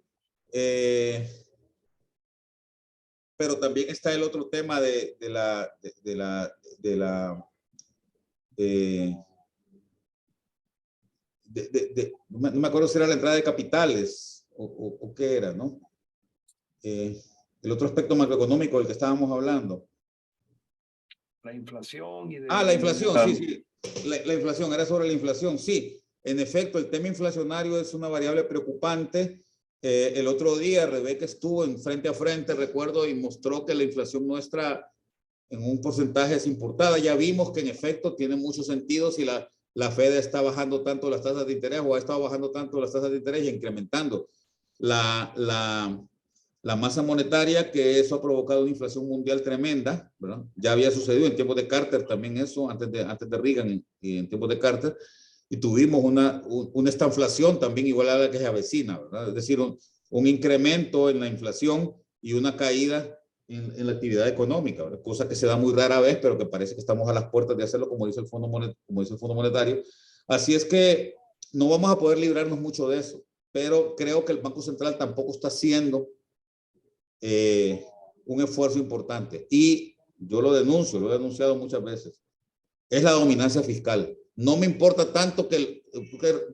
pero también está el otro tema no me acuerdo si era la entrada de capitales o qué era, ¿no? El otro aspecto macroeconómico del que estábamos hablando. La inflación. La inflación, sí. La inflación, era sobre la inflación, sí. En efecto, el tema inflacionario es una variable preocupante. El otro día Rebeca estuvo en frente a frente, recuerdo, y mostró que la inflación nuestra en un porcentaje es importada. Ya vimos que en efecto tiene mucho sentido si la Fed está bajando tanto las tasas de interés o ha estado bajando tanto las tasas de interés y incrementando la masa monetaria, que eso ha provocado una inflación mundial tremenda, ¿verdad? Ya había sucedido en tiempos de Carter también eso, antes de Reagan y en tiempos de Carter, y tuvimos una estanflación también igual a la que se avecina, ¿verdad? Es decir, un incremento en la inflación y una caída en la actividad económica, ¿verdad? Cosa que se da muy rara vez, pero que parece que estamos a las puertas de hacerlo, como dice el Fondo Monetario. Así es que no vamos a poder librarnos mucho de eso, pero creo que el Banco Central tampoco está haciendo un esfuerzo importante. Y yo lo denuncio, lo he denunciado muchas veces, es la dominancia fiscal. No me importa tanto que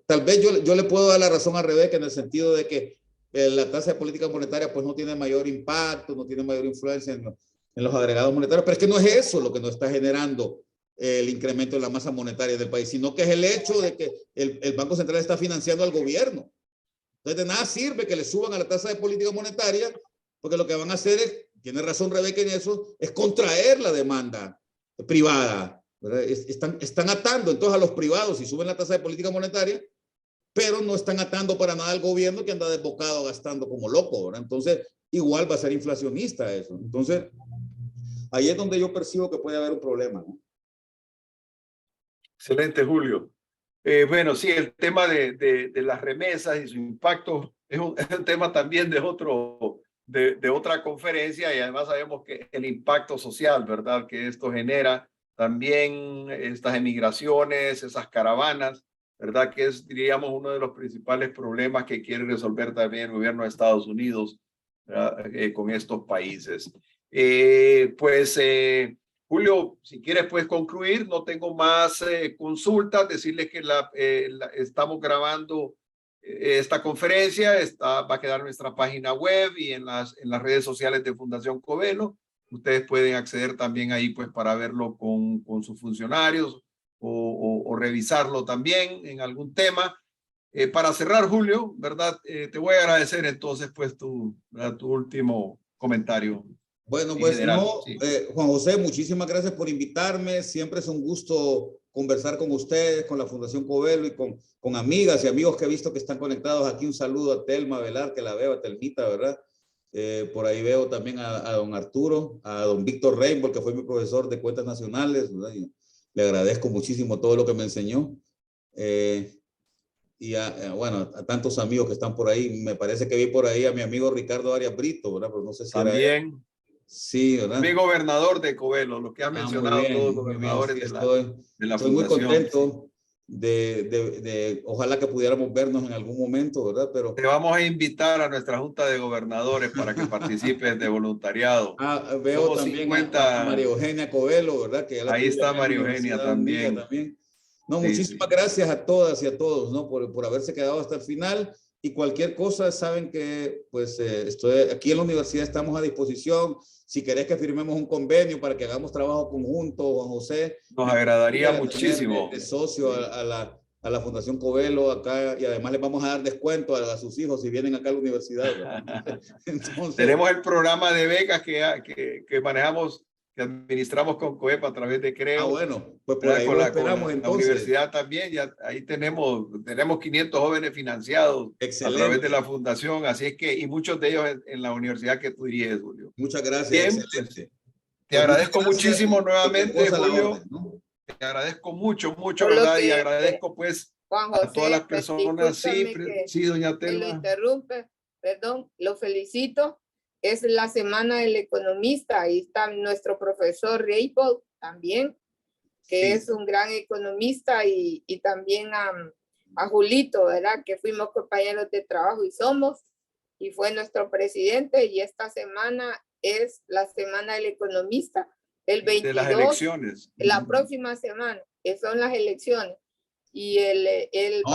tal vez yo le puedo dar la razón a Rebeca en el sentido de que la tasa de política monetaria pues no tiene mayor impacto, no tiene mayor influencia en los agregados monetarios, pero es que no es eso lo que nos está generando el incremento de la masa monetaria del país, sino que es el hecho de que el Banco Central está financiando al gobierno. Entonces de nada sirve que le suban a la tasa de política monetaria, porque lo que van a hacer es, tiene razón Rebeca en eso, es contraer la demanda privada. Están atando entonces a los privados y suben la tasa de política monetaria, pero no están atando para nada al gobierno que anda desbocado gastando como loco, ¿verdad? Entonces igual va a ser inflacionista eso. Entonces ahí es donde yo percibo que puede haber un problema, ¿no? Excelente, Julio. Bueno, sí, el tema de las remesas y su impacto es un tema también de otra conferencia, y además sabemos que el impacto social, ¿verdad?, que esto genera también, estas emigraciones, esas caravanas, ¿verdad?, que es, diríamos, uno de los principales problemas que quiere resolver también el gobierno de Estados Unidos, con estos países. Julio, si quieres puedes concluir, no tengo más consultas, decirles que estamos grabando esta conferencia, va a quedar en nuestra página web y en las redes sociales de Fundación Covelo. Ustedes pueden acceder también ahí pues para verlo con sus funcionarios o revisarlo también en algún tema. Para cerrar, Julio, ¿verdad? Te voy a agradecer entonces pues tu último comentario. Bueno, pues general, no, sí. Juan José, muchísimas gracias por invitarme. Siempre es un gusto conversar con ustedes, con la Fundación Covelo y con amigas y amigos que he visto que están conectados aquí. Un saludo a Telma Velar, que la veo, a Telmita, ¿verdad? Por ahí veo también a don Arturo, a don Víctor Rainbow, que fue mi profesor de cuentas nacionales, ¿verdad? Y le agradezco muchísimo todo lo que me enseñó. Bueno, a tantos amigos que están por ahí. Me parece que vi por ahí a mi amigo Ricardo Arias Brito, ¿verdad? Pero no sé si también era él. Sí, ¿verdad? Mi gobernador de Covelo, lo que han mencionado todos los muy bien. gobernadores Sí, de la estoy muy fundación. contento ojalá que pudiéramos vernos en algún momento, ¿verdad? Pero te vamos a invitar a nuestra junta de gobernadores para que participes de voluntariado. Veo Somos también 50. a María Eugenia Covelo, ¿verdad? Que ya la Ahí tuve está acá en la María Eugenia universidad un día también. No, Sí, muchísimas sí. gracias a todas y a todos, ¿no? Por haberse quedado hasta el final. Y cualquier cosa, saben que pues estoy aquí en la universidad, estamos a disposición. Si querés que firmemos un convenio para que hagamos trabajo conjunto, Juan José, Nos agradaría tener muchísimo. de socio a la Fundación Covelo acá, y además les vamos a dar descuento a sus hijos si vienen acá a la universidad. Entonces, tenemos el programa de becas que manejamos, que administramos con COEP a través de Creo. Bueno, pues por ahí lo esperamos la entonces. universidad también, ya ahí tenemos 500 jóvenes financiados. Excelente. A través de la fundación, así es que, y muchos de ellos en la universidad que tú diriges, Julio. Muchas gracias. Bien, excelente. Te agradezco muchísimo nuevamente, Julio. Orden, ¿no? Te agradezco mucho, ¿verdad? Y agradezco pues Juan José, a todas las personas. Sí, doña Telma. Telma. Lo interrumpe, perdón, lo felicito. Es la semana del economista. Ahí está nuestro profesor Reipold también, que es un gran economista, y también a Julito, ¿verdad? Que fuimos compañeros de trabajo y fue nuestro presidente, y esta semana es la semana del economista. El 22, de las elecciones. La próxima semana, que son las elecciones. Y el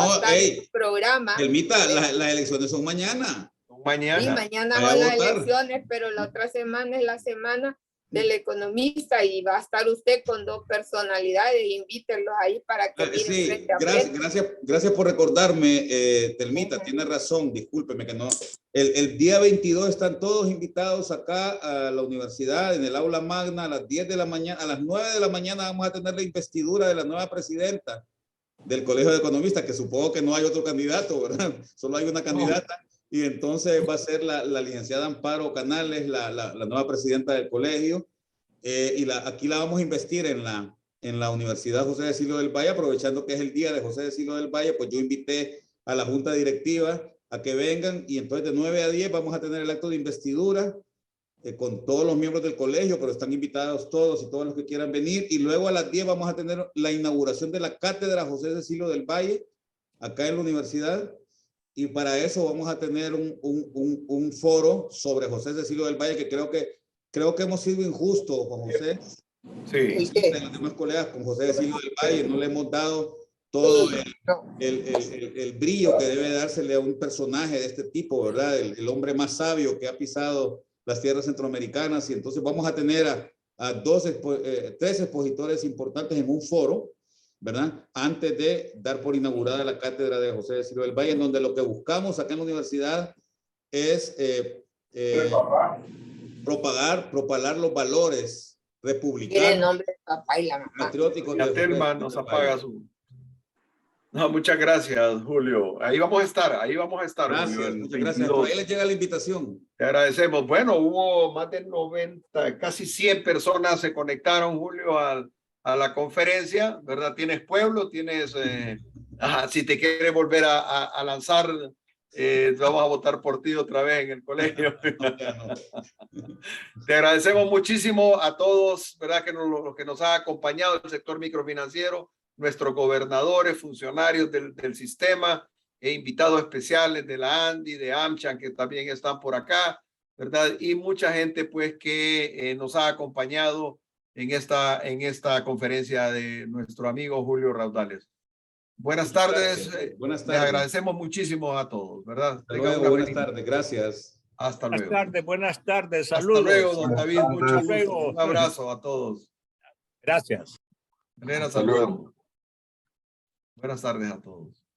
programa. Telmita, las elecciones son mañana. Mañana. Sí, mañana son las elecciones, pero la otra semana es la semana del economista, y va a estar usted con dos personalidades. Invítenlos ahí para que miren. Sí, gracias por recordarme, Telmita, tiene razón, discúlpeme que no. El día 22 están todos invitados acá a la universidad, en el aula magna, a las 10 de la mañana, a las 9 de la mañana vamos a tener la investidura de la nueva presidenta del Colegio de Economistas, que supongo que no hay otro candidato, ¿verdad? Solo hay una candidata. Y entonces va a ser la licenciada Amparo Canales, la nueva presidenta del colegio, aquí la vamos a investir en la Universidad José de Silio del Valle, aprovechando que es el día de José de Silio del Valle. Pues yo invité a la junta directiva a que vengan, y entonces de 9 a 10 vamos a tener el acto de investidura con todos los miembros del colegio, pero están invitados todos y todos los que quieran venir, y luego a las 10 vamos a tener la inauguración de la cátedra José de Silio del Valle, acá en la universidad. Y para eso vamos a tener un foro sobre José Cecilio del Valle, que creo que hemos sido injustos, Juan José. Sí. De los demás colegas, con José Cecilio del Valle, no le hemos dado todo el brillo que debe dársele a un personaje de este tipo, ¿verdad? El hombre más sabio que ha pisado las tierras centroamericanas. Y entonces vamos a tener a 3 expositores importantes en un foro, ¿verdad? Antes de dar por inaugurada la cátedra de José Cecilio del Valle, en donde lo que buscamos acá en la universidad es propagar los valores republicanos, el nombre del papá y la mamá. patrióticos. La Telma nos apaga su... No, muchas gracias, Julio. Ahí vamos a estar, Gracias, Julio. muchas gracias. Por ahí les llega la invitación. Te agradecemos. Bueno, hubo más de 90, casi 100 personas se conectaron, Julio, a la conferencia, ¿verdad? Tienes pueblo, tienes... si te quieres volver a lanzar, vamos a votar por ti otra vez en el colegio. Te agradecemos muchísimo a todos, ¿verdad? Los que nos han acompañado del sector microfinanciero, nuestros gobernadores, funcionarios del sistema e invitados especiales de la ANDI, de AmCham, que también están por acá, ¿verdad? Y mucha gente pues que nos ha acompañado en esta conferencia de nuestro amigo Julio Raudales. Buenas tardes. Buenas tardes. Les agradecemos muchísimo a todos, ¿verdad? Hasta luego, buenas tardes, gracias. Hasta luego. Buenas tardes, saludos. Hasta luego, don David, mucho Hasta luego. gusto. Un abrazo a todos. Gracias. Elena, saludamos. Buenas tardes a todos.